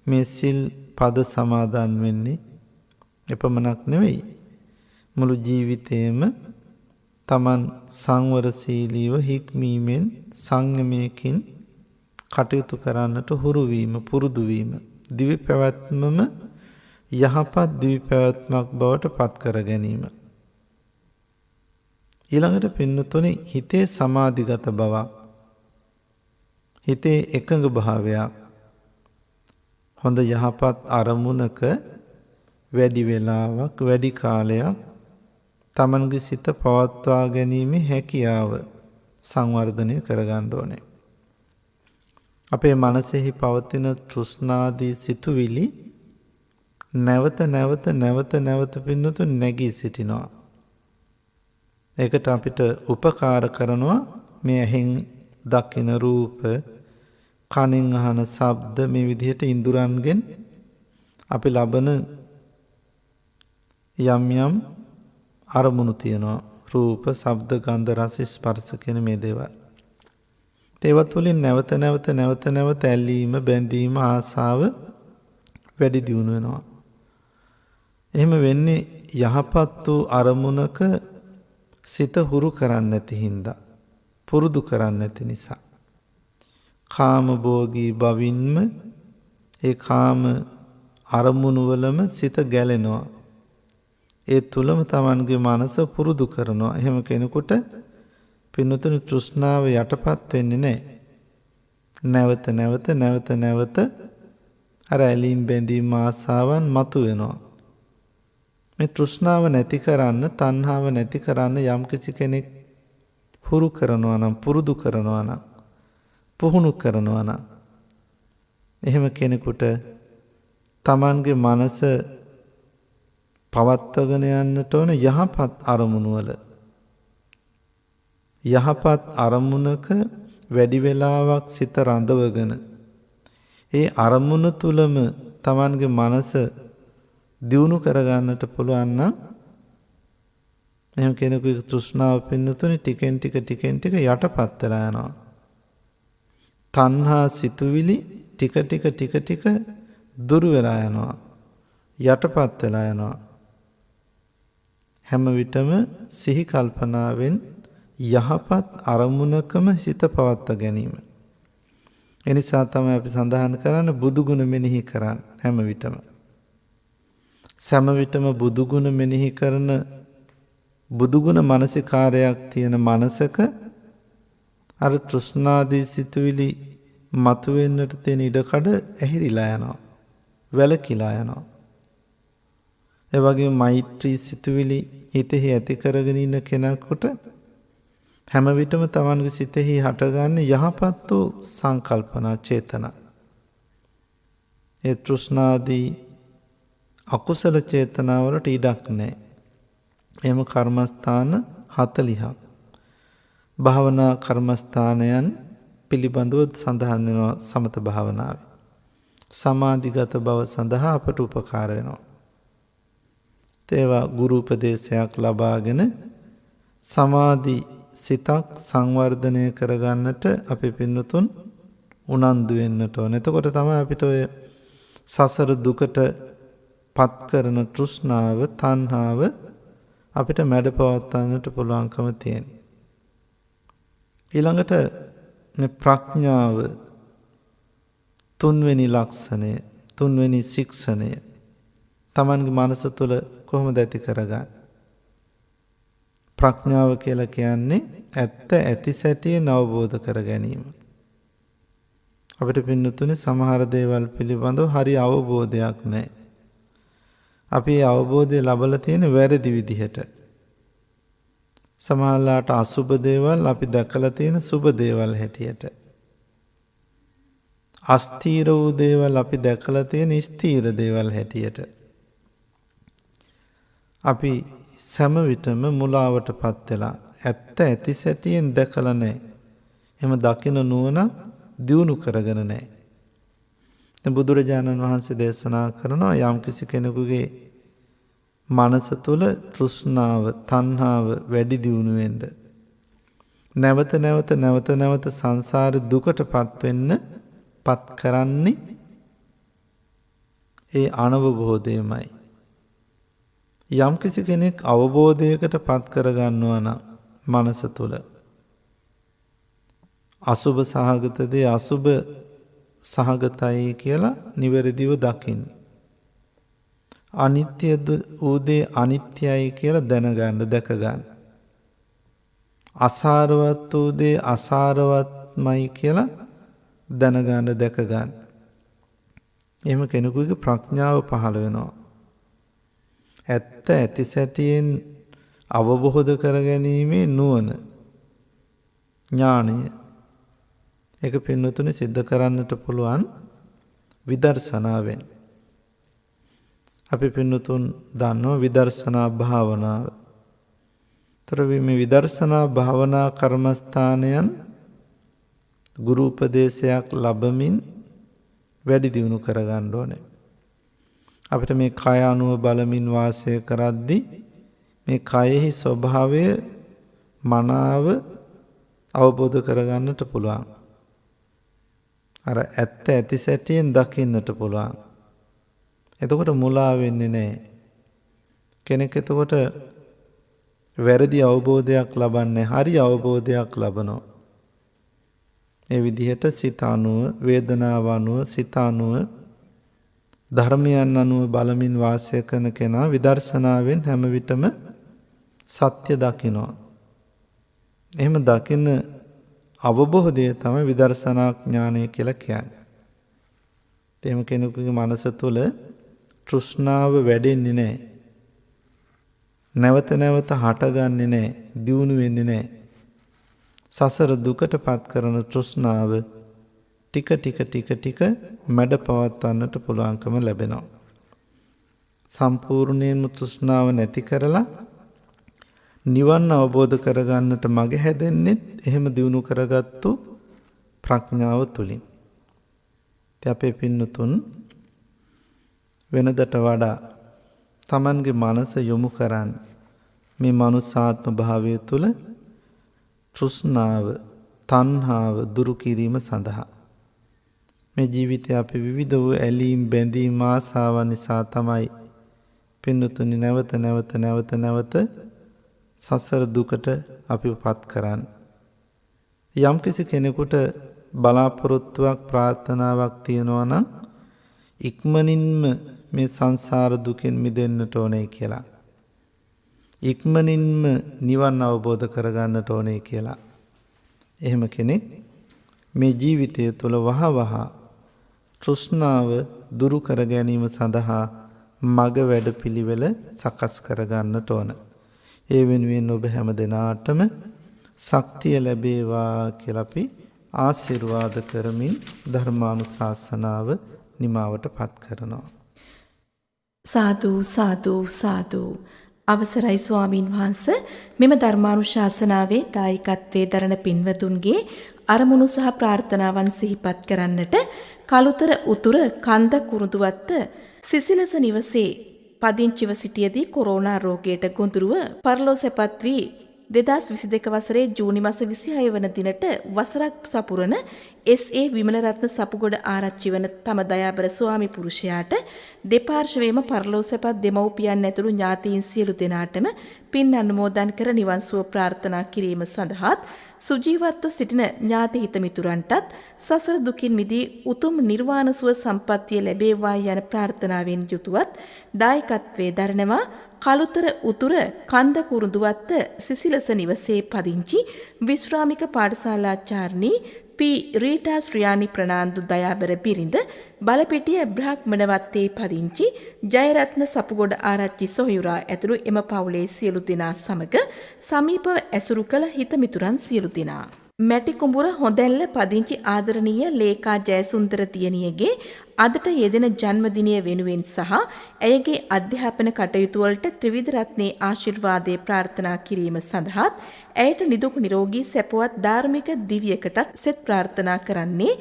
[SPEAKER 2] මේ සිල් පද සමාදන් වෙන්නේ. එපමණක් නෙවෙයි, මුළු ජීවිතේම Taman සංවරශීලීව හික්මීමෙන්, සංයමයකින් කටයුතු කරන්නට හුරු වීම, පුරුදු වීම, දිවි පැවැත්මම යහපත් දිවි පැවැත්මක් බවට පත් කර ගැනීම. ඊළඟට පින්නතුනේ හිතේ සමාධිගත බවක්, හිතේ එකඟ භාවයක්, හොඳ යහපත් අරමුණක වැඩි වේලාවක්, වැඩි කාලයක් Tamanගේ සිත පවත්වා ගැනීමේ හැකියාව සංවර්ධනය කරගන්න ඕනේ. අපේ මනසෙහි පවතින තෘෂ්ණාදී සිතුවිලි නැවත නැවත නැවත නැවත පින්නතු නැගී සිටිනවා. ඒකට අපිට උපකාර කරනවා මේ ඇහෙන් දකින රූප, කනින් අහන ශබ්ද, මේ විදිහට ඉන්ද්‍රයන්ගෙන් අපි ලබන යම් යම් අරමුණු තියෙනවා. රූප, ශබ්ද, ගන්ධ, රස, ස්පර්ශ කියන මේ දේවල්. ඒවත් වලින් නැවත නැවත නැවත නැවත ඇලීම, බැඳීම, ආසාව වැඩි දියුණු වෙනවා. එහෙම වෙන්නේ යහපත් වූ අරමුණක සිත හුරු කරන්නේ නැති හින්දා, පුරුදු කරන්නේ නැති නිසා. කාම භෝගී භවින්ම ඒ කාම අරමුණු වලම සිත ගැලෙනවා. ඒ තුලම Tamanගේ මනස පුරුදු කරනවා. එහෙම කෙනෙකුට පින්නතුනි තෘෂ්ණාව යටපත් වෙන්නේ නැහැ. නැවත නැවත නැවත නැවත අර ඇලීම් බැඳීම් ආසාවන් මතුවෙනවා. මේ තෘෂ්ණාව නැති කරන්න, තණ්හාව නැති කරන්න යම් කිසි කෙනෙක් හුරු කරනවා නම්, පුරුදු කරනවා නම්, පුහුණු කරනවා නම්, එහෙම කෙනෙකුට Tamanගේ මනස පවත්වගෙන යන්නට ඕන යහපත් අරමුණු වල. යහපත් අරමුණක වැඩි වෙලාවක් සිත රඳවගෙන ඒ අරමුණ තුලම Tamanගේ මනස දියුණු කරගන්නට පුළුවන් නම් එහෙම කෙනෙකුගේ තෘෂ්ණාව පින්නතුනේ ටිකෙන් ටික යටපත් වෙලා යනවා. තණ්හා සිතුවිලි ටික ටික දුරු වෙලා යනවා. යටපත් වෙලා යනවා. හැම විටම සිහි කල්පනාවෙන් යහපත් අරමුණකම සිත පවත්වා ගැනීම. එනිසා තමයි අපි සඳහන් කරන්නේ බුදු ගුණ මෙනෙහි කරන්න හැම විටම. සෑම විටම බුදු ගුණ මෙනෙහි කරන බුදු ගුණ මානසිකාරයක් තියෙන මනසක අර තෘෂ්ණාදී සිතුවිලි මතුවෙන්නට තියෙන ඉඩකඩ ඇහිරිලා යනවා. වැළකීලා යනවා. ඒ වගේම මෛත්‍රී සිතුවිලි හිතෙහි ඇති කරගෙන ඉන්න කෙනෙකුට හැම විටම Tamanගේ සිතෙහි හටගන්නේ යහපත් වූ සංකල්පනා, චේතනා. ඒ තෘෂ්ණාදී අකුසල චේතනාවලට ඉඩක් නැහැ. එම කර්මස්ථාන 40ක් භාවනා කර්මස්ථානයන් පිළිබඳව සඳහන් වෙනවා සමත භාවනාවේ. සමාධිගත බව සඳහා අපට උපකාර වෙනවා. ඒවා ගුරු උපදේශයක් ලබාගෙන සමාධි සිතක් සංවර්ධනය කරගන්නට අපි පින්නතුන් උනන්දු වෙන්නට ඕන. එතකොට තමයි අපිට ඔය සසර දුකට පත් කරන තෘෂ්ණාව, තණ්හාව අපිට මැඩ පවත්වන්නට පුළුවන්කම තියෙනවා. ඊළඟට මේ ප්‍රඥාව තුන්වෙනි ලක්ෂණය, තුන්වෙනි ශික්ෂණය Tamanගේ මනස තුළ කොහොමද ඇති කරගන්නේ? ප්‍රඥාව කියලා කියන්නේ ඇත්ත ඇති සැටියෙන් අවබෝධ කර ගැනීම. අපිට පින්නතුනේ සමහර දේවල් පිළිබඳව හරි අවබෝධයක් නැහැ. අපි ඒ අවබෝධය ලබලා තියෙන වැරදි විදිහට. සමහරලාට අසුබ දේවල් අපි දැකලා තියෙන සුබ දේවල් හැටියට. අස්ථීර වූ දේවල් අපි දැකලා තියෙන ස්ථීර දේවල් හැටියට. අපි සෑම විටම මුලාවටපත් වෙලා ඇත්ත ඇති සැටියෙන් දැකලා නැහැ. එහෙම දකින නුවණ දියුණු කරගෙන නැහැ. දැන් බුදුරජාණන් වහන්සේ දේශනා කරනවා යම්කිසි කෙනෙකුගේ මනස තුළ තෘෂ්ණාව, තණ්හාව වැඩි දියුණු වෙන්න නැවත නැවත සංසාර දුකටපත් වෙන්න පත් කරන්නේ ඒ අනවබෝධයමයි. යම්කිසි කෙනෙක් අවබෝධයකට පත් කරගන්නවා නම් මනස තුළ අසුබ සහගත දේ අසුබ සහගතයි කියලා නිවැරදිව දකින්න. අනිත්‍ය වූ දේ අනිත්‍යයි කියලා දැනගන්න, දැක ගන්න. අසාරවත් වූ දේ අසාරවත්මයි කියලා දැනගන්න, දැක ගන්න. එහෙම කෙනෙකුගේ ප්‍රඥාව පහළ වෙනවා. ඇත්ත ඇති සැටියෙන් අවබෝධ කරගැනීමේ නුවණ. ඥානය. ඒක පින්නතුනේ සිද්ධ කරන්නට පුළුවන් විදර්ශනාවෙන්. අපි පින්නතුන් දන්නවා විදර්ශනා භාවනාව. තර මේ විදර්ශනා භාවනා කර්මස්ථානයන් ගුරු උපදේශයක් ලැබමින් වැඩි දියුණු කරගන්න ඕනේ. අපිට මේ කය අනුව බලමින් වාසය කරද්දී මේ කයෙහි ස්වභාවය මනාව අවබෝධ කරගන්නට පුළුවන්. අර ඇත්ත ඇති සැටියෙන් දකින්නට පුළුවන්. එතකොට මුලා වෙන්නේ නැහැ. කෙනෙක් එතකොට වැරදි අවබෝධයක් ලබන්නේ හරි අවබෝධයක් ලබනවා. ඒ විදිහට සිත අනුව, වේදනාව අනුව, සිත අනුව, ධර්මයන් අනුව බලමින් වාසය කරන කෙනා විදර්ශනාවෙන් හැම විටම සත්‍ය දකිනවා. එහෙම දකින අවබෝධය තමයි විදර්ශනා ඥානය කියලා කියන්නේ. එහෙම කෙනෙකුගේ මනස තුළ තෘෂ්ණාව වැඩෙන්නේ නැහැ. නැවත නැවත හටගන්නේ නැහැ, දියුණු වෙන්නේ නැහැ. සසර දුකටපත් කරන තෘෂ්ණාව ටික ටික මැඩ පවත්වන්නට පුළුවන්කම ලැබෙනවා. සම්පූර්ණයෙන්ම තෘෂ්ණාව නැති කරලා නිවන් අවබෝධ කරගන්නට මඟ හැදෙන්නේ එහෙම දියුණු කරගත්තු ප්‍රඥාව තුලින්. අපේ පින්නතුන් වෙනදට වඩා Tamanගේ මනස යොමු කරන් මේ මනුස්සාත්ම භාවය තුල තෘෂ්ණාව, තණ්හාව දුරු කිරීම සඳහා මේ ජීවිතය අපි විවිධ වූ ඇලීම්, බැඳීම්, ආසාවන් නිසා තමයි පින්නතුනි නැවත සසර දුකට අපිපත් කරන්නේ. යම්කිසි කෙනෙකුට බලාපොරොත්තුවක්, ප්‍රාර්ථනාවක් තියෙනවා නම් ඉක්මනින්ම මේ සංසාර දුකෙන් මිදෙන්නට ඕනේ කියලා. ඉක්මනින්ම නිවන් අවබෝධ කරගන්නට ඕනේ කියලා. එහෙම කෙනෙක් මේ ජීවිතය තුළ වහවහ තෘෂ්ණාව දුරු කර ගැනීම සඳහා මග වැඩපිළිවෙල සකස් කරගන්නට ඕන. ඒ වෙනුවෙන් ඔබ හැම දෙනාටම ශක්තිය ලැබේවා කියලා අපි ආශිර්වාද කරමින් ධර්මානුශාසනාව නිමාවට පත් කරනවා.
[SPEAKER 1] සාදු සාදු සාදු. අවසරයි ස්වාමින් වහන්සේ, මෙම ධර්මානුශාසනාවේ දායකත්වයේ දරන පින්වතුන්ගේ අරමුණු සහ ප්‍රාර්ථනාවන් සිහිපත් කරන්නට කළුතර උතුර කන්ද කුරුඳුවත්ත සිසිලස නිවසේ පදිංචිව සිටියදී කොරෝනා රෝගයට ගොදුරුව පරලෝසැපත් වී 2022 වසරේ ජූනි මාස 26 වන දිනට වසරක් සපුරන S.A. විමලරත්න සපුගොඩ ආරච්චි වන තම දයාබර ස්වාමි පුරුෂයාට දෙපාර්ශ්වයේම පරලෝසැපත් දෙමව්පියන් ඇතුළු ඥාතීන් සියලු දෙනාටම පින් අනුමෝදන් කර නිවන් සුව ප්‍රාර්ථනා කිරීම සඳහාත් සුජීවත්ව සිටින ඥාති හිත මිතුරන්ටත් සසර දුකින් මිදී උතුම් නිර්වාණ සුව සම්පත්තිය ලැබේවා යන ප්‍රාර්ථනාවෙන් යුතුවත් දායකත්වයේ දරනවා කළුතර උතුර කන්ද කුරුඳුවත්ත සිසිලස නිවසේ පදිංචි විශ්‍රාමික පාඨශාලාචාර්ණී පී රීටා ශ්‍රියානි ප්‍රනාන්දු දයාබර බිරිඳ බලපෙටිය බ්‍රහ්මණවත්තේ පදිංචි ජයරත්න සපුගොඩ ආරච්චි සොහයුරා ඇතුළු එම පවුලේ සියලු දෙනා සමග සමීපව ඇසුරු කළ හිත මිතුරන් සියලු දෙනා. මැටි කුඹුර හොඳැල්ල පදිංචි ආදරණීය ලේකා ජයසුන්දර දියණියගේ අදට යෙදෙන ජන්මදිනය වෙනුවෙන් සහ ඇයගේ අධ්‍යාපන කටයුතු වලට ත්‍රිවිධ රත්නයේ ආශිර්වාදයේ ප්‍රාර්ථනා කිරීම සඳහාත් ඇයට නිදුක් නිරෝගී සැපවත් ධාර්මික දිවියකටත් සෙත් ප්‍රාර්ථනා කරන්නේ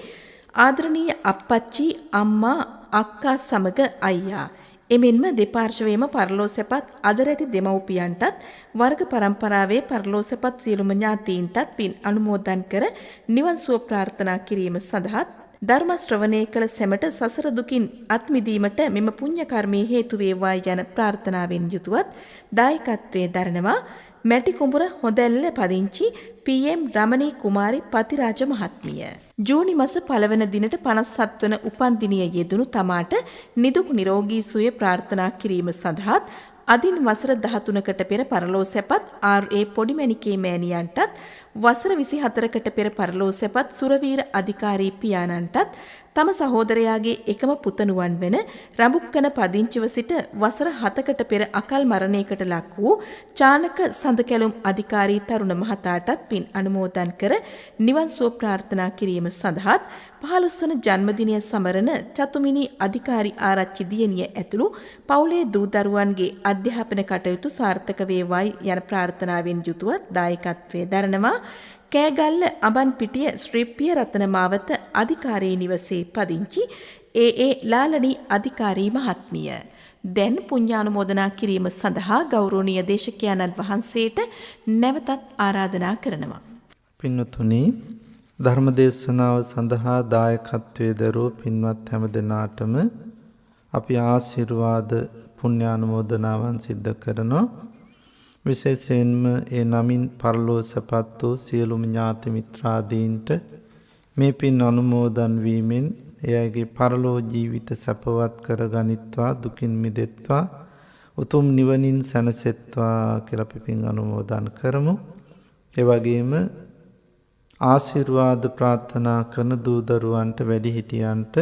[SPEAKER 1] ආදරණීය අප්පච්චි, අම්මා, අක්කා සමග අයියා. එමෙන්ම දෙපාර්ශ්වයේම පරලෝසැපත් අදරැති දෙමව්පියන්ටත් වර්ග පරම්පරාවේ පරලෝසැපත් සියලුම ඥාතීන්ටත් පින් අනුමෝදන් කර නිවන් සුව ප්‍රාර්ථනා කිරීම සඳහා ධර්ම ශ්‍රවණය කළ සැමට සසර දුකින් අත් මිදීමට මෙම පුණ්‍ය කර්මයේ හේතු වේවා යන ප්‍රාර්ථනාවෙන් යුතුවත් දායකත්වයේ දරනවා මැටි කුඹුර හොඳැල්ල පදිංචි PM රමණී කුමාරි පතිරාජ මහත්මිය. ජූනි මාස 1 වන දිනට 57 වන උපන් දිනය යෙදුණු තමාට නිදුක් නිරෝගී සුවය ප්‍රාර්ථනා කිරීම සඳහාත් අදින් වසර 13කට පෙර පරලෝසැපත් RA පොඩිමැණිකේ මෑණියන්ටත් වසර 24කට පෙර පරලෝසැපත් සුරවීර අධිකාරී පියාණන්ටත් තම සහෝදරයාගේ එකම පුතණුවන් වෙන රඹුක්කන පදිංචිව සිට වසර 7කට පෙර අකල් මරණයකට ලක් වූ චානක සඳකැලුම් අධිකාරී තරුණ මහතාටත් පින් අනුමෝදන් කර නිවන් සුව ප්‍රාර්ථනා කිරීම සඳහාත් 15 වන ජන්මදිනය සමරන චතුමිනි අධිකාරී ආරච්චි දියණිය ඇතුළු පවුලේ දූ දරුවන්ගේ අධ්‍යාපන කටයුතු සාර්ථක වේවායි යන ප්‍රාර්ථනාවෙන් යුතුව දායකත්වයේ දරනවා. කෑගල්ල අඹන්පිටිය ශ්‍රී පියරතන මාවත අධිකාරී නිවසේ පදිංචි ඒ ලාලනී අධිකාරී මහත්මිය. දැන් පුණ්‍යානුමෝදනා කිරීම සඳහා ගෞරවනීය දේශකයන්න් වහන්සේට නැවතත් ආරාධනා කරනවා.
[SPEAKER 2] පින්නතුනි, ධර්මදේශනාව සඳහා දායකත්වයේ දරූ පින්වත් හැම දෙනාටම අපි ආශිර්වාද පුණ්‍යානුමෝදනාවන් සිද්ධ කරනවා. විශේෂයෙන්ම ඒ නමින් පරලෝසපත් වූ සියලුම ඥාති මිත්‍රාදීන්ට මේ පින් අනුමෝදන් වීමෙන් එයගේ පරලෝ ජීවිත සැපවත් කරගනිත්වා, දුකින් මිදෙත්වා, උතුම් නිවනින් සැනසෙත්වා කියලා අපි පින් අනුමෝදන් කරමු. ඒ වගේම ආශිර්වාද ප්‍රාර්ථනා කරන දූ දරුවන්ට, වැඩිහිටියන්ට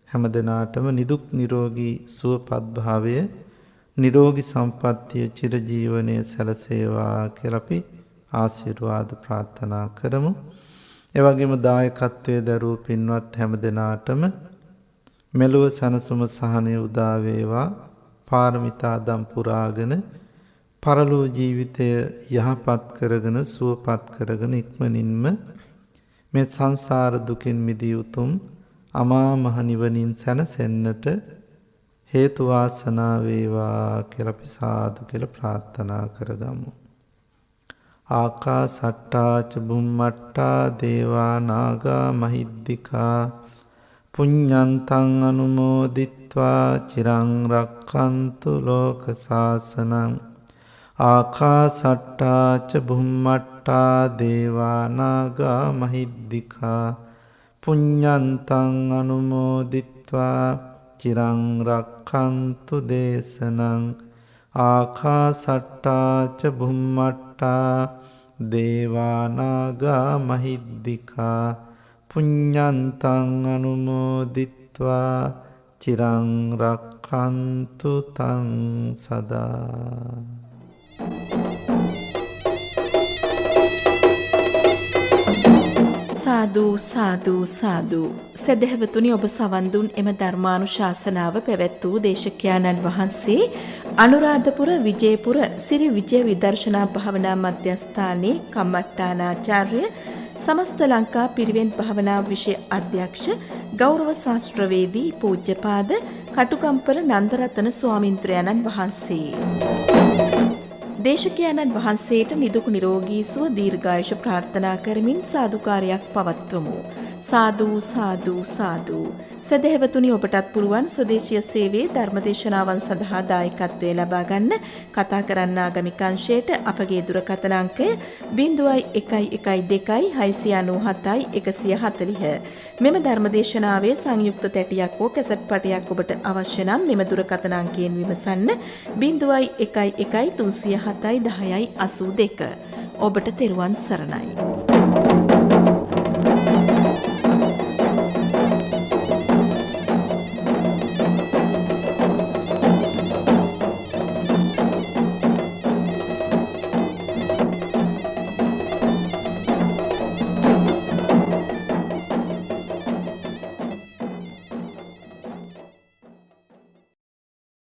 [SPEAKER 2] හැමදෙනාටම නිදුක් නිරෝගී සුවපත් භාවය, නිරෝගී සම්පන්නිය, චිරජීවනයේ සැලසේවා කියලා අපි ආශිර්වාද ප්‍රාර්ථනා කරමු. ඒ වගේම දායකත්වයේ දරූ පින්වත් හැමදෙනාටම මෙලොව සනසුම සහනය උදා වේවා. පාරමිතා දම් පුරාගෙන පරලෝ ජීවිතය යහපත් කරගෙන සුවපත් කරගෙන ඉක්මනින්ම මේ සංසාර දුකින් මිදී උතුම් අමා මහ නිවනින් සැනසෙන්නට හේතු වාසනා වේවා කියලා අපි සාදු කියලා ප්‍රාර්ථනා කරගමු. ආකාසට්ටා ච බුම්මට්ටා දේවා නාග මහිද්దికා පුඤ්ඤන්තං අනුමෝදිත්වා චිරං රක්ඛන්තු ලෝක සාසනං. ආකාසට්ටා ච බුම්මට්ටා දේවා නාග මහිද්దికා පුඤ්ඤන්තං අනුමෝදිත්වා චිරං රක්ඛන්තු දේශනං. ආකාසට්ටා ච බුම්මට්ටා දේවා නාග මහිද්దికා පුඤ්ඤන්තං අනුමෝදිත්වා චිරං රක්ඛන්තු තං සදා.
[SPEAKER 1] සාදු සාදු සාදු. සදහවතුනි, ඔබ සවන් දුන් එම ධර්මානුශාසනාව පැවැත් වූ දේශකයාණන් වහන්සේ අනුරාධපුර විජයපුර සිරි විජය විදර්ශනා භාවනා මධ්‍යස්ථානයේ කම්මට්ටානාචාර්ය, සමස්ත ලංකා පිරිවෙන් භාවනා විෂය අධ්‍යක්ෂ, ගෞරව ශාස්ත්‍රවේදී පූජ්‍යපාද කටුකම්පල නන්දරතන ස්වාමින්ත්‍රයන්න් වහන්සේ. දේශකයන්න් වහන්සේට නිදුක් නිරෝගී සුව දීර්ඝායුෂ ප්‍රාර්ථනා කරමින් සාදුකාරයක් පවත්වමු. සාදු සාදු සාදු. සදහවතුනි, ඔබටත් පුළුවන් ස්වදේශීය සේවයේ ධර්මදේශනාවන් සඳහා දායකත්වයේ ලබා ගන්න. කතා කරන්න ආගමික අංශයට අපගේ දුරකථන අංකය 0112 697 140. මෙම ධර්මදේශනාවේ සංයුක්ත තැටියක් හෝ කැසට් පටයක් ඔබට අවශ්‍ය නම් මෙම දුරකථන අංකයෙන් විමසන්න. 011307 1082. ඔබට තෙරුවන් සරණයි.